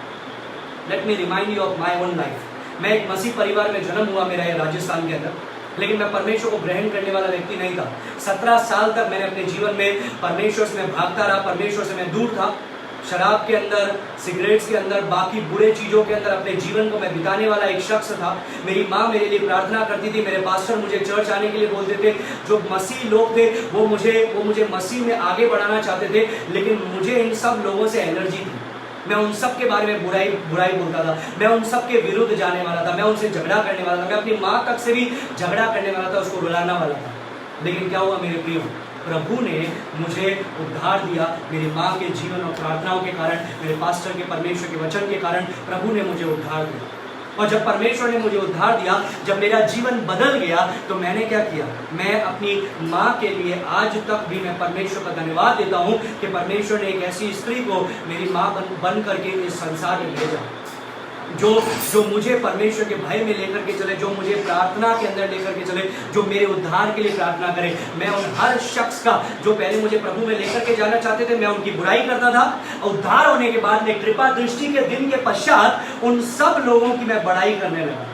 Let me remind you of my own life. मैं एक मसीह परिवार में जन्म हुआ, मेरा ये राजस्थान के अंदर, लेकिन मैं परमेश्वर को ग्रहण करने वाला व्यक्ति नहीं था। 17 साल तक मैंने अपने जीवन में परमेश्वर से मैं भागता रहा, परमेश्वर से मैं दूर था। शराब के अंदर, सिगरेट्स के अंदर, बाकी बुरे चीज़ों के अंदर अपने जीवन को मैं बिताने वाला एक शख्स था। मेरी माँ मेरे लिए प्रार्थना करती थी, मेरे पास्टर मुझे चर्च आने के लिए बोलते थे। जो मसीह लोग थे वो मुझे मसीह में आगे बढ़ाना चाहते थे, लेकिन मुझे इन सब लोगों से एलर्जी थी। मैं उन सब के बारे में बुराई बोलता था, मैं उन सब के विरुद्ध जाने वाला था, मैं उनसे झगड़ा करने वाला था, मैं अपनी माँ तक से भी झगड़ा करने वाला था, उसको रुलाने वाला था। लेकिन क्या हुआ मेरे प्रियो, प्रभु ने मुझे उद्धार दिया। मेरी माँ के जीवन और प्रार्थनाओं के कारण, मेरे पास्टर के, परमेश्वर के वचन के कारण प्रभु ने मुझे उद्धार दिया। और जब परमेश्वर ने मुझे उद्धार दिया, जब मेरा जीवन बदल गया, तो मैंने क्या किया, मैं अपनी माँ के लिए आज तक भी मैं परमेश्वर का धन्यवाद देता हूँ कि परमेश्वर ने एक ऐसी स्त्री को मेरी माँ बन करके इस संसार में भेजा, जो मुझे परमेश्वर के भय में लेकर के चले, जो मुझे प्रार्थना के अंदर लेकर के चले, जो मेरे उद्धार के लिए प्रार्थना करे। मैं उन हर शख्स का जो पहले मुझे प्रभु में लेकर के जाना चाहते थे, मैं उनकी बुराई करता था। उद्धार होने के बाद में, कृपा दृष्टि के दिन के पश्चात, उन सब लोगों की मैं बड़ाई करने लगा।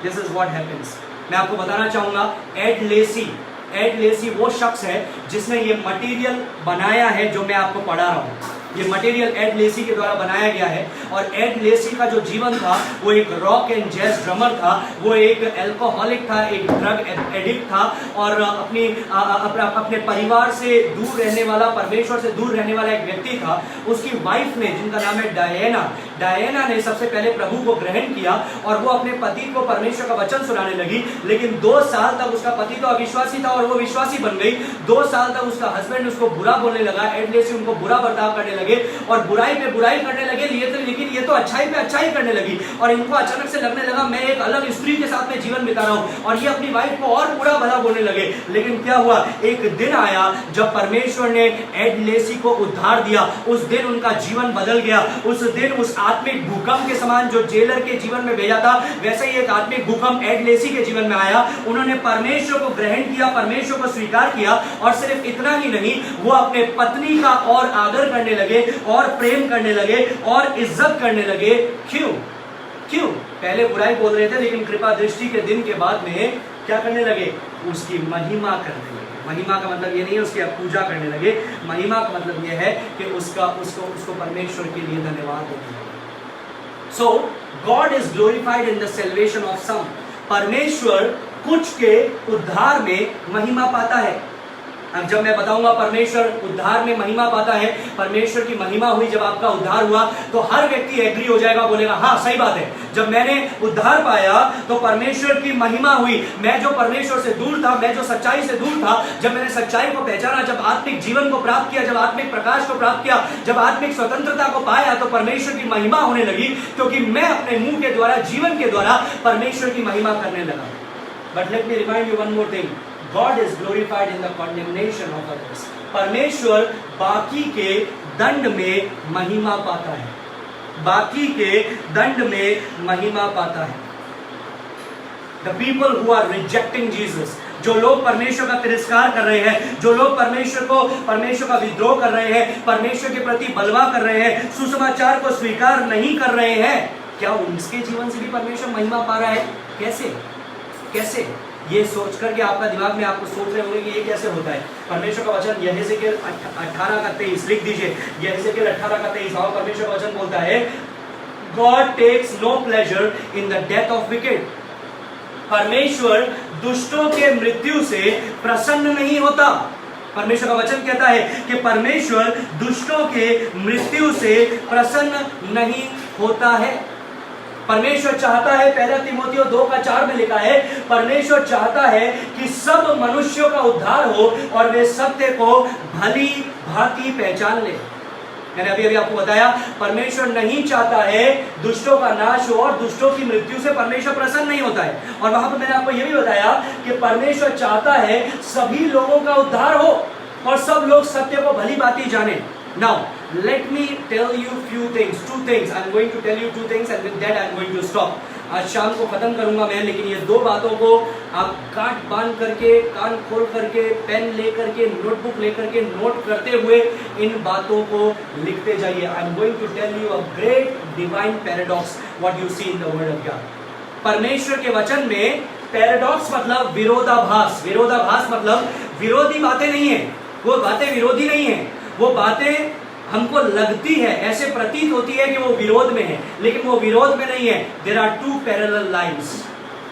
This is what happens. मैं आपको बताना चाहूंगा, एड लेसी वो शख्स है जिसने ये मटेरियल बनाया है जो मैं आपको पढ़ा रहा हूँ। ये मटेरियल एड लेसी के द्वारा बनाया गया है। और एड लेसी का जो जीवन था, वो एक रॉक एंड जैज ड्रमर था, वो एक एल्कोहलिक था, एक ड्रग एडिक्ट था, और अपने परिवार से दूर रहने वाला, परमेश्वर से दूर रहने वाला एक व्यक्ति था। उसकी वाइफ ने, जिनका नाम है डायना ने सबसे पहले प्रभु को ग्रहण किया, और वो अपने पति को परमेश्वर का वचन सुनाने लगी। लेकिन 2 साल तक उसका पति तो अविश्वासी था और वो विश्वासी बन गई। 2 साल तक उसका हस्बैंड उसको बुरा बोलने लगा, एड लेसी उनको बुरा बर्ताव करने लगे और बुराई पे बुराई करने लगे। लेकिन ये तो अच्छाई पे अच्छाई करने लगी, और इनको अचानक से लगने लगा मैं एक अलग स्त्री के साथ में जीवन बिता रहा हूं, और ये अपनी वाइफ को और बुरा भला बोलने लगे। लेकिन क्या हुआ, एक दिन आया जब परमेश्वर ने एड लेसी को उद्धार दिया। उस दिन उनका जीवन बदल गया। उस दिन उस आत्मिक भूकंप के समान जो जेलर के जीवन में भेजा था, वैसे ही एक आत्मिक भूकंप एड लेसी के जीवन में आया। उन्होंने परमेश्वर को ग्रहण किया, परमेश्वर को स्वीकार किया, और सिर्फ इतना ही नहीं, वो अपने पत्नी का और आदर करने लगे, और प्रेम करने लगे, और इज्जत करने लगे। क्यों? पहले बुराई बोल रहे थे, लेकिन कृपा दृष्टि के दिन के बाद में क्या करने लगे, उसकी महिमा करने लगे। महिमा का मतलब ये नहीं है उसकी पूजा करने लगे, महिमा का मतलब ये है कि उसको परमेश्वर के लिए धन्यवाद देने लगे। So God is glorified in the salvation of some. परमेश्वर कुछ के उद्धार में महिमा पाता है। अब जब मैं बताऊंगा परमेश्वर उद्धार में महिमा पाता है, परमेश्वर की महिमा हुई जब आपका उद्धार हुआ, तो हर व्यक्ति एग्री हो जाएगा, बोलेगा हाँ सही बात है, जब मैंने उद्धार पाया तो परमेश्वर की महिमा हुई। मैं जो परमेश्वर से दूर था, मैं जो सच्चाई से दूर था, जब मैंने सच्चाई को पहचाना, जब आत्मिक जीवन को प्राप्त किया, जब आत्मिक प्रकाश को प्राप्त किया, जब आत्मिक स्वतंत्रता को पाया, तो परमेश्वर की महिमा होने लगी, क्योंकि मैं अपने मुंह के द्वारा, जीवन के द्वारा परमेश्वर की महिमा करने लगा। But let me remind you one more thing, God is glorified in the condemnation of others. परमेश्वर बाकी के दंड में महिमा पाता है, बाकी के दंड में महिमा पाता है। The people who are rejecting Jesus, जो लोग परमेश्वर का तिरस्कार कर रहे हैं, जो लोग परमेश्वर का विद्रोह कर रहे हैं, परमेश्वर के प्रति बलवा कर रहे हैं, सुसमाचार को स्वीकार नहीं कर रहे हैं, क्या उनके जीवन से भी परमेश्वर महिमा पा रहा है? कैसे? ये सोच करके आपका दिमाग में आपको सोच रहे होंगे कि ये कैसे होता है। परमेश्वर का वचन यहेजकेल 18:23 लिख दीजिए, यहेजकेल 18:23, और परमेश्वर का वचन बोलता है, God takes no pleasure in the death of wicked. परमेश्वर दुष्टों के मृत्यु से प्रसन्न नहीं होता। परमेश्वर का वचन कहता है कि परमेश्वर दुष्टों के मृत्यु से प्रसन्न नहीं होता है। परमेश्वर चाहता है, 1 तीमुथियुस 2:4 में लिखा है, परमेश्वर चाहता है कि सब मनुष्यों का उद्धार हो और वे सत्य को भली भांति पहचान ले। मैंने अभी आपको बताया, परमेश्वर नहीं चाहता है दुष्टों का नाश हो, और दुष्टों की मृत्यु से परमेश्वर प्रसन्न नहीं होता है। और वहां पर मैंने आपको यह भी बताया कि परमेश्वर चाहता है सभी लोगों का उद्धार हो और सब लोग सत्य को भली भांति जाने। Now, let me tell you few things, 2 things. I'm going to tell you 2 things, and with that I'm going to stop. आज शाम को खत्म करूंगा मैं, लेकिन ये 2 बातों को आप काट बांध करके, कान खोल करके, पेन ले करके, नोटबुक ले करके, नोट करते हुए इन बातों को लिखते जाइए। I'm going to tell you a great divine paradox what you see in the word of God. परमेश्वर के वचन में पैराडॉक्स मतलब विरोधाभास। विरोधाभास मतलब विरोधी बातें नहीं है, वो बातें विरोधी नहीं है, वो बातें हमको लगती है, ऐसे प्रतीत होती है कि वो विरोध में है, लेकिन वो विरोध में नहीं है। There are two parallel lines,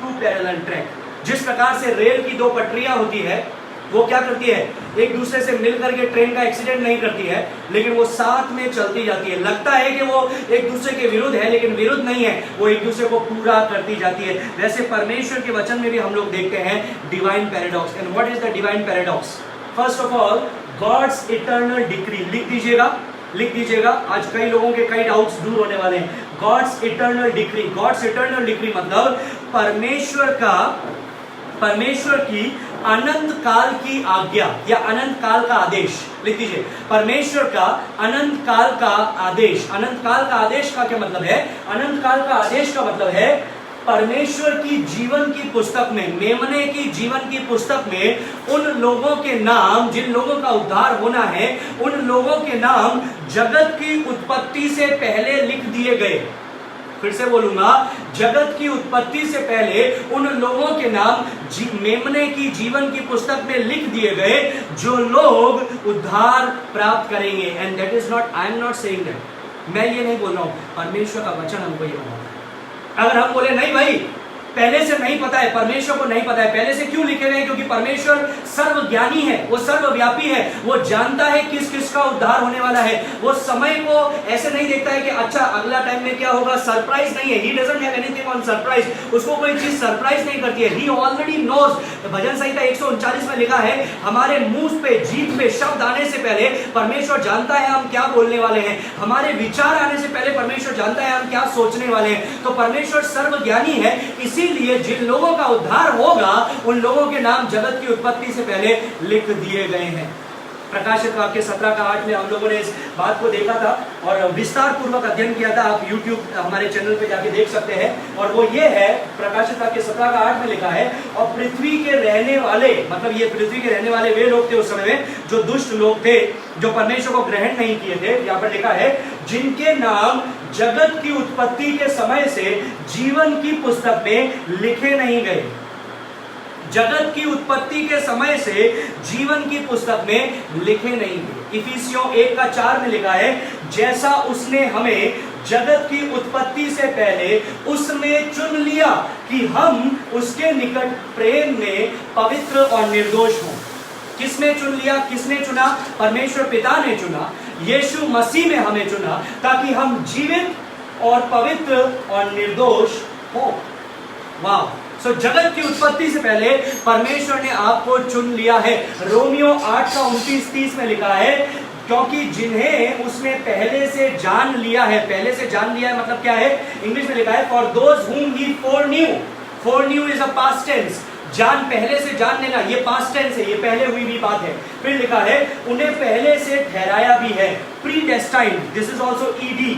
two parallel track. जिस प्रकार से रेल की दो पटरियां होती है, वो क्या करती है, एक दूसरे से मिलकर के ट्रेन का एक्सीडेंट नहीं करती है, लेकिन वो साथ में चलती जाती है। लगता है कि वो एक दूसरे के विरुद्ध है, लेकिन विरुद्ध नहीं है, वो एक दूसरे को पूरा करती जाती है। वैसे परमेश्वर के वचन में भी हम लोग देखते हैं divine paradox. And what is the divine paradox? First of all, God's eternal decree. लिख दीजिएगा, लिख दीजिएगा, आज कई लोगों के कई डाउट्स दूर होने वाले हैं। God's eternal decree. God's eternal decree मतलब परमेश्वर की अनंत काल की आज्ञा या अनंत काल का आदेश। लिख दीजिए, परमेश्वर का अनंत काल का आदेश। अनंत काल का आदेश का क्या मतलब है? अनंत काल का आदेश का मतलब है परमेश्वर की जीवन की पुस्तक में, मेमने की जीवन की पुस्तक में उन लोगों के नाम, जिन लोगों का उद्धार होना है, उन लोगों के नाम जगत की उत्पत्ति से पहले लिख दिए गए। फिर से बोलूंगा, जगत की उत्पत्ति से पहले उन लोगों के नाम मेमने की जीवन की पुस्तक में लिख दिए गए, जो लोग उद्धार प्राप्त करेंगे। And that is not, I am not saying that, मैं ये नहीं बोल रहा हूं, परमेश्वर का वचन हमको ये बताता है। अगर हम बोले नहीं भाई पहले से नहीं पता है, परमेश्वर को नहीं पता है, पहले से क्यों लिखे गए? क्योंकि परमेश्वर सर्वज्ञानी है, वो सर्वव्यापी है, वो जानता है किस किस का उद्धार होने वाला है। वो समय को ऐसे नहीं देखता है कि अच्छा अगला टाइम में क्या होगा, सरप्राइज नहीं है। He doesn't have anything on surprise, उसको कोई चीज सरप्राइज नहीं करती है। ही ऑलरेडी नोज। भजन संहिता 139 में लिखा है, हमारे मुंह पे, जीभ पे शब्द आने से पहले परमेश्वर जानता है हम क्या बोलने वाले हैं। हमारे विचार आने से पहले परमेश्वर जानता है हम क्या सोचने वाले हैं। तो परमेश्वर सर्वज्ञानी है, इसीलिए जिन लोगों का उद्धार होगा उन लोगों के नाम जगत की उत्पत्ति से पहले लिख दिए गए हैं। प्रकाशित वाक्य 17 का 8 में हम लोगों ने इस बात को देखा था और विस्तार पूर्वक अध्ययन किया था। आप YouTube हमारे चैनल पे जाके देख सकते हैं। और वो ये है, प्रकाशित वाक्य 17 का 8 में लिखा है, और पृथ्वी के रहने वाले, मतलब ये पृथ्वी के रहने वाले वे लोग थे उस समय में जो दुष्ट लोग थे, जो परमेश्वर को ग्रहण नहीं किए थे। यहाँ पर लिखा है, जिनके नाम जगत की उत्पत्ति के समय से जीवन की पुस्तक में लिखे नहीं गए। जगत की उत्पत्ति के समय से जीवन की पुस्तक में लिखे नहीं गए। इफिसियों 1 का 4 में लिखा है, जैसा उसने हमें जगत की उत्पत्ति से पहले उसमें चुन लिया कि हम उसके निकट प्रेम में पवित्र और निर्दोष हों। किसने चुन लिया? किसने चुना? परमेश्वर पिता ने चुना। यीशु मसीह में हमें चुना ताकि हम जीवित और पवित्र और निर्दोष हो। वाह! सो जगत की उत्पत्ति से पहले परमेश्वर ने आपको चुन लिया है। रोमियो 8 का 29-30 में लिखा है, क्योंकि जिन्हें उसने पहले से जान लिया है। पहले से जान लिया है मतलब क्या है? इंग्लिश में लिखा है, for those whom he foreknew। foreknew is a past tense। जान, पहले से जान लेना, ये पास्ट टेंस है, ये पहले हुई भी बात है। फिर लिखा है, उन्हें पहले से ठहराया भी है। Predestined, this is also ED.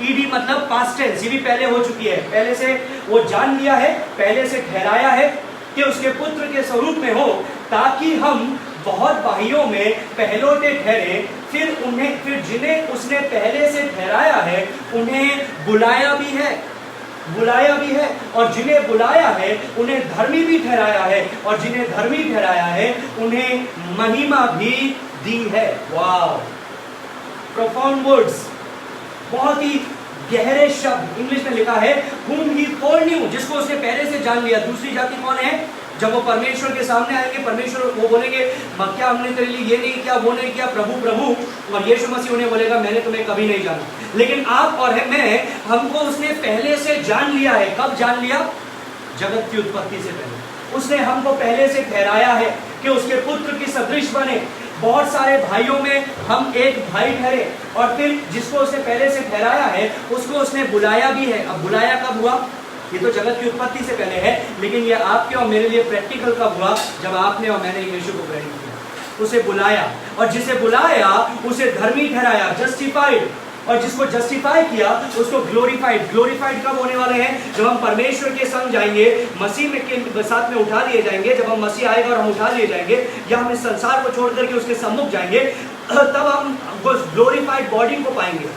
ED मतलब पास्ट टेंस, ये भी पहले हो चुकी है। पहले से वो जान लिया है, पहले से ठहराया है कि उसके पुत्र के स्वरूप में हो, ताकि हम बहुत भाइयों में पहलोटे ठहरे। फिर जिन्हें उसने पहले से ठहराया है उन्हें बुलाया भी है, बुलाया भी है। और जिन्हें बुलाया है उन्हें धर्मी भी ठहराया है, और जिन्हें धर्मी ठहराया है उन्हें महिमा भी दी है। वाह! प्रोफाउंड वर्ड्स, बहुत ही गहरे शब्द। इंग्लिश में लिखा है, whom he foreknew, जिसको उसने पहले से जान लिया। दूसरी जाति कौन है? जब वो परमेश्वर के सामने आएंगे, परमेश्वर वो बोलेंगे, क्या हमने तेरे लिए ये नहीं किया, वो नहीं किया, प्रभु प्रभु। और यीशु मसीह उन्हें बोलेगा, मैंने तुम्हें कभी नहीं जाना। लेकिन आप और मैं, हमको उसने पहले से जान लिया है। कब जान लिया? जगत की उत्पत्ति से पहले। उसने हमको पहले से ठहराया है कि उसके पुत्र की सदृश बने। बहुत सारे भाइयों में हम एक भाई ठहरे। और फिर जिसको उसने पहले से ठहराया है उसको उसने बुलाया भी है। अब बुलाया कब हुआ? ये तो जगत की उत्पत्ति से पहले है, लेकिन ये आपके और मेरे लिए प्रैक्टिकल कब हुआ? जब आपने और मैंने यीशु को ग्रहण किया। उसे बुलाया, और जिसे बुलाया उसे धर्मी ठहराया, जस्टिफाइड। और जिसको जस्टिफाई किया उसको ग्लोरीफाइड। ग्लोरीफाइड कब होने वाले हैं? जब हम परमेश्वर के संग जाएंगे, मसीह में के साथ में उठा लिए जाएंगे। जब हम मसीह आएगा और हम उठा लिए जाएंगे, या हम इस संसार को छोड़ करके उसके सम्मुख जाएंगे, तब हम ग्लोरीफाइड बॉडी को पाएंगे,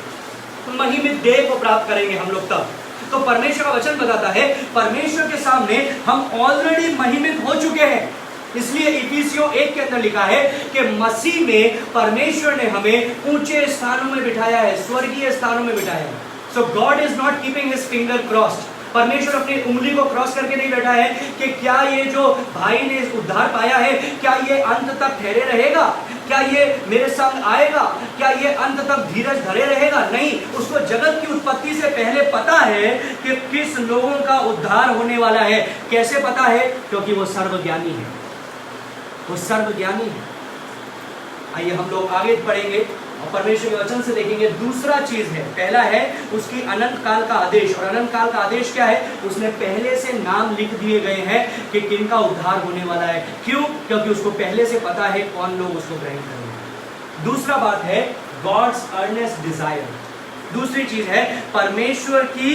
महिमित देह को प्राप्त करेंगे हम लोग तब। तो परमेश्वर का वचन बताता है, परमेश्वर के सामने हम ऑलरेडी महिमित हो चुके हैं। इसलिए इफिसियों 1 के अंदर लिखा है कि मसीह में परमेश्वर ने हमें ऊंचे स्थानों में बिठाया है, स्वर्गीय स्थानों में बिठाया है। So God is not keeping his finger crossed. परमेश्वर अपनी उंगली को क्रॉस करके नहीं बैठा है कि क्या ये जो भाई ने उद्धार पाया है क्या ये अंत तक ठहरे रहेगा, क्या ये मेरे संग आएगा, क्या ये अंत तक धीरज धरे रहेगा। नहीं, उसको जगत की उत्पत्ति से पहले पता है कि किस लोगों का उद्धार होने वाला है। कैसे पता है? क्योंकि वो सर्वज्ञानी है, वो सर्वज्ञानी है। आइए हम लोग आगे बढ़ेंगे और परमेश्वर के वचन से देखेंगे। दूसरा चीज है, पहला है उसकी अनंत काल का आदेश। और अनंत काल का आदेश क्या है? उसने पहले से नाम लिख दिए गए हैं कि किनका उद्धार होने वाला है। क्यों? क्योंकि उसको पहले से पता है कौन लोग उसको ग्रहण करेंगे। दूसरा बात है गॉड्स अर्नेस्ट डिजायर। दूसरी चीज है परमेश्वर की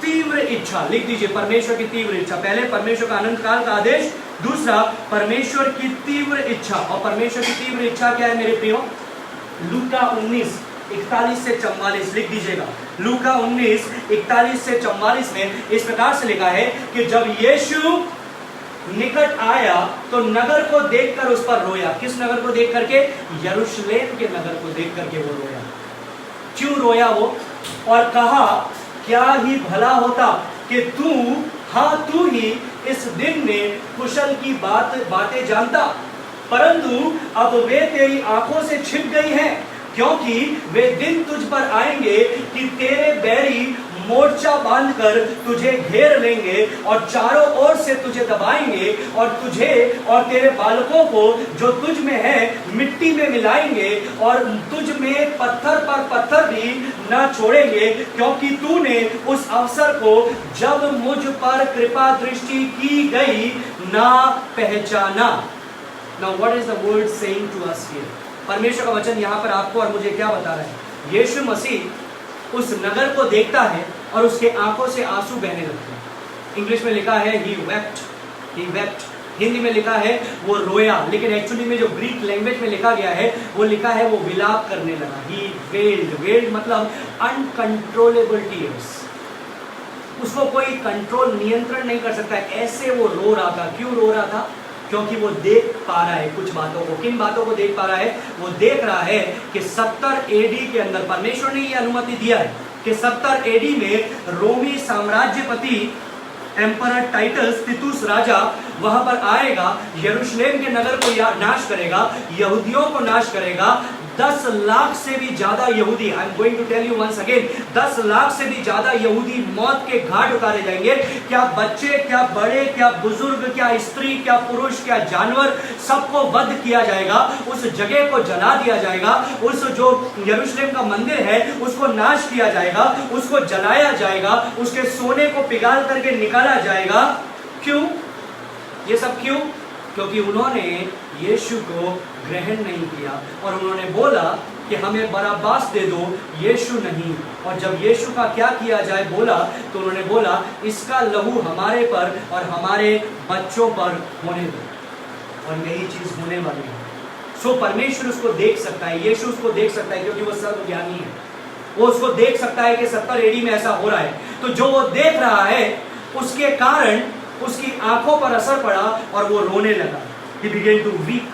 तीव्र इच्छा। लिख दीजिए, परमेश्वर की तीव्र इच्छा। पहले परमेश्वर का अनंत काल का आदेश, दूसरा परमेश्वर की तीव्र इच्छा। और परमेश्वर की तीव्र इच्छा क्या है मेरे प्रियो? लूका 19:41 से 44 लिख दीजिएगा। लूका 19:41 से 44 में इस प्रकार से लिखा है कि जब यीशु निकट आया तो नगर को देखकर उस पर रोया। किस नगर को देख करके? यरूशलेम के नगर को देख करके वो रोया। क्यों रोया वो? और कहा क्या ही भला होता कि तू ही इस दिन में कुशल की बातें जानता, परंतु अब वे तेरी आंखों से छिप गई हैं, क्योंकि वे दिन तुझ पर आएंगे कि तेरे बैरी मोर्चा बांधकर तुझे घेर लेंगे और चारों ओर से तुझे दबाएंगे और तुझे और तेरे बालकों को जो तुझ में है मिट्टी में मिलाएंगे और तुझ में पत्थर पर पत्थर भी न छोड़ेंगे, क्योंकि तूने उस अवसर को जब मुझ पर कृपा दृष्टि की गई ना पहचाना। Now what is the word saying to us here? परमेश्वर का वचन यहाँ पर आपको और मुझे क्या बता रहा है? यीशु मसीह उस नगर को देखता है और उसके आंखों से आंसू बहने लगते हैं। इंग्लिश में लिखा है he wept। हिंदी में लिखा है वो रोया, लेकिन एक्चुअली में जो ग्रीक लैंग्वेज में लिखा गया है वो लिखा है वो विलाप करने लगा। he wailed मतलब अनकंट्रोलेबल टीयर्स। उसको कोई कंट्रोल नियंत्रण नहीं कर सकता, ऐसे वो रो रहा था। क्यों रो रहा था? क्योंकि वो देख पा रहा है कुछ बातों को। किन बातों को देख पा रहा है? वो देख रहा है कि 70 एडी के अंदर परमेश्वर ने ये अनुमति दिया है कि 70 एडी में रोमी साम्राज्यपति एम्परर टाइटस तितुस राजा वहां पर आएगा, यरूशलेम के नगर को नाश करेगा, यहूदियों को नाश करेगा। 10 लाख से भी ज्यादा यहूदी, I am going to tell you once again, 10 lakh से भी ज्यादा यहूदी मौत के घाट उतारे जाएंगे। क्या बच्चे, क्या बड़े, क्या बुजुर्ग, क्या स्त्री, क्या पुरुष, क्या जानवर, सबको वध किया जाएगा। उस जगह को जला दिया जाएगा। उस जो यरूशलेम का मंदिर है उसको नाश किया जाएगा, उसको जलाया जाएगा, उसके सोने को पिघाल करके निकाला जाएगा। क्यों? ये सब क्यों? क्योंकि उन्होंने यीशु को ग्रहण नहीं किया और उन्होंने बोला कि हमें बराब्बास दे दो, यीशु नहीं। और जब यीशु का क्या किया जाए बोला तो उन्होंने बोला इसका लहू हमारे पर और हमारे बच्चों पर होने दो। और यही चीज होने वाली है। सो परमेश्वर उसको देख सकता है, यीशु उसको देख सकता है, क्योंकि वो सर्वज्ञानी है। वो उसको देख सकता है कि 70 एडी में ऐसा हो रहा है। तो जो वो देख रहा है उसके कारण उसकी आंखों पर असर पड़ा और वो रोने लगा। He began to weep.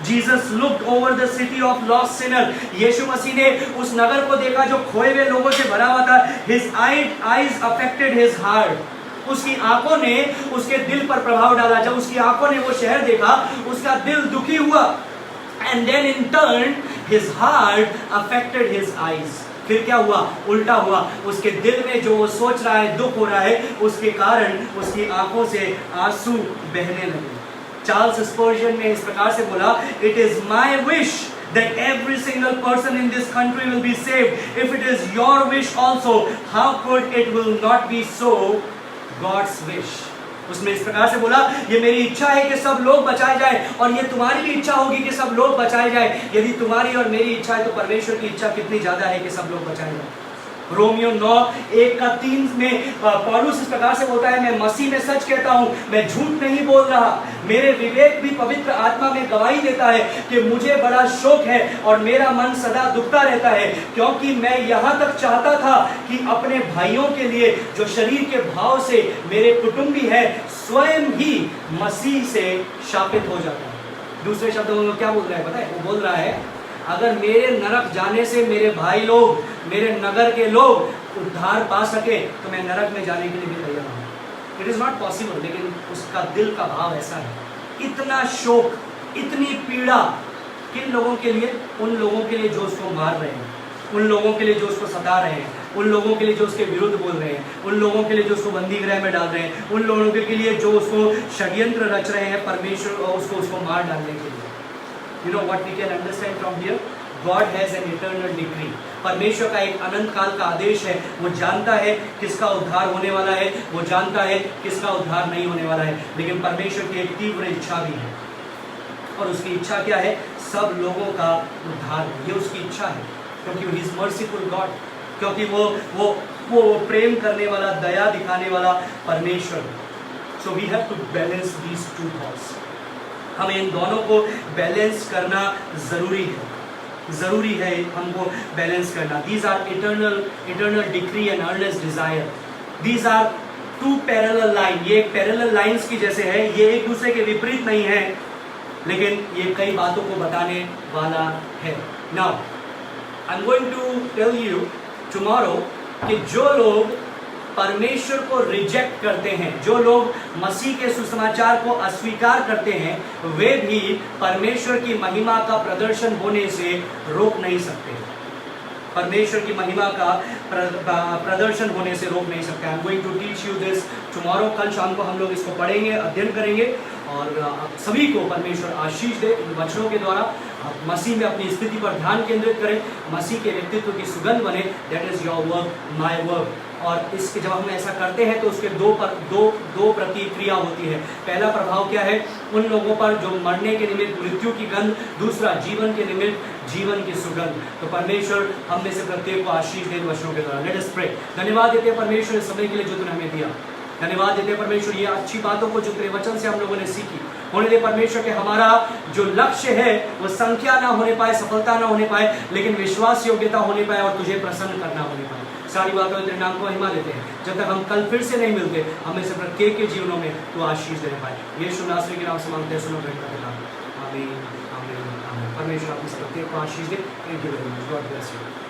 Jesus looked over the city of lost sinner. यीशु मसीह ने उस नगर को देखा जो खोए हुए लोगों से भरा हुआ था। His eyes affected his heart. उसकी आंखों ने उसके दिल पर प्रभाव डाला। जब उसकी आंखों ने वो शहर देखा उसका दिल दुखी हुआ। And then in turn his heart affected his eyes. फिर क्या हुआ? उल्टा हुआ। उसके दिल में जो वो सोच रहा है, दुख हो रहा है, उसके कारण उसकी आंखों से आंसू बहने लगे। चार्ल्स स्पर्जन ने इस प्रकार से बोला, it is my wish that every single person in this country will be saved. If it is your wish also, how could it will not be so God's wish? उसने इस प्रकार से बोला, ये मेरी इच्छा है कि सब लोग बचाए जाए और ये तुम्हारी भी इच्छा होगी कि सब लोग बचाए जाए। यदि तुम्हारी और मेरी इच्छा है तो परमेश्वर की इच्छा कितनी ज्यादा है कि सब लोग बचाए जाए। रोमियो 9:1-3 में पौलुस इस प्रकार से बोलता है, मैं मसीह में सच कहता हूं, मैं झूठ नहीं बोल रहा। मेरे विवेक भी पवित्र आत्मा में गवाही देता है कि मुझे बड़ा शोक है और मेरा मन सदा दुखता रहता है, क्योंकि मैं यहां तक चाहता था कि अपने भाइयों के लिए जो शरीर के भाव से मेरे कुटुंबी है, स्वयं ही मसीह से शापित हो जाता है। दूसरे शब्दों में क्या बोल रहा है पता है? वो बोल रहा है, अगर मेरे नरक जाने से मेरे भाई लोग, मेरे नगर के लोग उद्धार पा सके, तो मैं नरक में जाने के लिए भी तैयार हूं। इट इज नॉट पॉसिबल, लेकिन उसका दिल का भाव ऐसा है। इतना शोक, इतनी पीड़ा किन लोगों के लिए? उन लोगों के लिए जो उसको मार रहे हैं, उन लोगों के लिए जो उसको सता रहे हैं, उन लोगों के लिए जो उसके विरुद्ध बोल रहे हैं, उन लोगों के लिए जो उसको बंदी गृह में डाल रहे हैं, उन लोगों के लिए जो उसको षड्यंत्र रच रहे हैं परमेश्वर और उसको मार डालने के लिए। You know what we can understand from here? God has an eternal decree. परमेश्वर का एक अनंत काल का आदेश है। वो जानता है किसका उद्धार होने वाला है, वो जानता है किसका उद्धार नहीं होने वाला है, लेकिन परमेश्वर की एक तीव्र इच्छा भी है। और उसकी इच्छा क्या है? सब लोगों का उद्धार। ये उसकी इच्छा है, क्योंकि he is merciful God, क्योंकि वो प्रेम करने वाला, दया दिखाने वाला परमेश्वर। So we have to balance these two thoughts. हमें इन दोनों को बैलेंस करना जरूरी है हमको बैलेंस करना। These are eternal decree and earnest desire. These are two parallel line. ये एक parallel lines की जैसे है, ये एक दूसरे के विपरीत नहीं है, लेकिन ये कई बातों को बताने वाला है। Now, I'm going to tell you tomorrow कि जो लोग परमेश्वर को रिजेक्ट करते हैं, जो लोग मसीह के सुसमाचार को अस्वीकार करते हैं, वे भी परमेश्वर की महिमा का प्रदर्शन होने से रोक नहीं सकते। परमेश्वर की महिमा का प्रदर्शन होने से रोक नहीं सकते। I am going to teach you this tomorrow. कल शाम को हम लोग इसको पढ़ेंगे, अध्ययन करेंगे, और आप सभी को परमेश्वर आशीष दे इन वचनों के द्वारा। आप मसीह में अपनी स्थिति पर ध्यान केंद्रित करें, मसीह के व्यक्तित्व की सुगंध बने। That is your work, my work. और इसके जब हम ऐसा करते हैं तो उसके दो प्रतिक्रिया होती है। पहला प्रभाव क्या है? उन लोगों पर जो मरने के निमित्त मृत्यु की गंध, दूसरा जीवन के निमित्त जीवन की सुगंध। तो परमेश्वर हम में से प्रत्येक को आशीष दे वचनों के द्वारा। Let us pray. धन्यवाद देते हैं परमेश्वर इस समय के लिए जो तूने हमें दिया। धन्यवाद देते हैं परमेश्वर ये अच्छी बातों को जो तेरे वचन से हम लोगों ने सीखी। होने दे परमेश्वर कि हमारा जो लक्ष्य है वो संख्या ना होने पाए, सफलता ना होने पाए, लेकिन विश्वास योग्यता होने पाए और तुझे प्रसन्न करना होने पाए। सारी बातों तेरे नाम को महिमा देते हैं। जब तक हम कल फिर से नहीं मिलते, हमें से प्रत्येक के जीवनों में तू आशीष देने पाए। यीशु नासरी के नाम से मांगते हैं, सुनो भेंट करते हैं। आमीन, आमीन, आमीन। परमेश्वर आपके प्रत्येक को आशीष दे। Thank you very much. God bless you.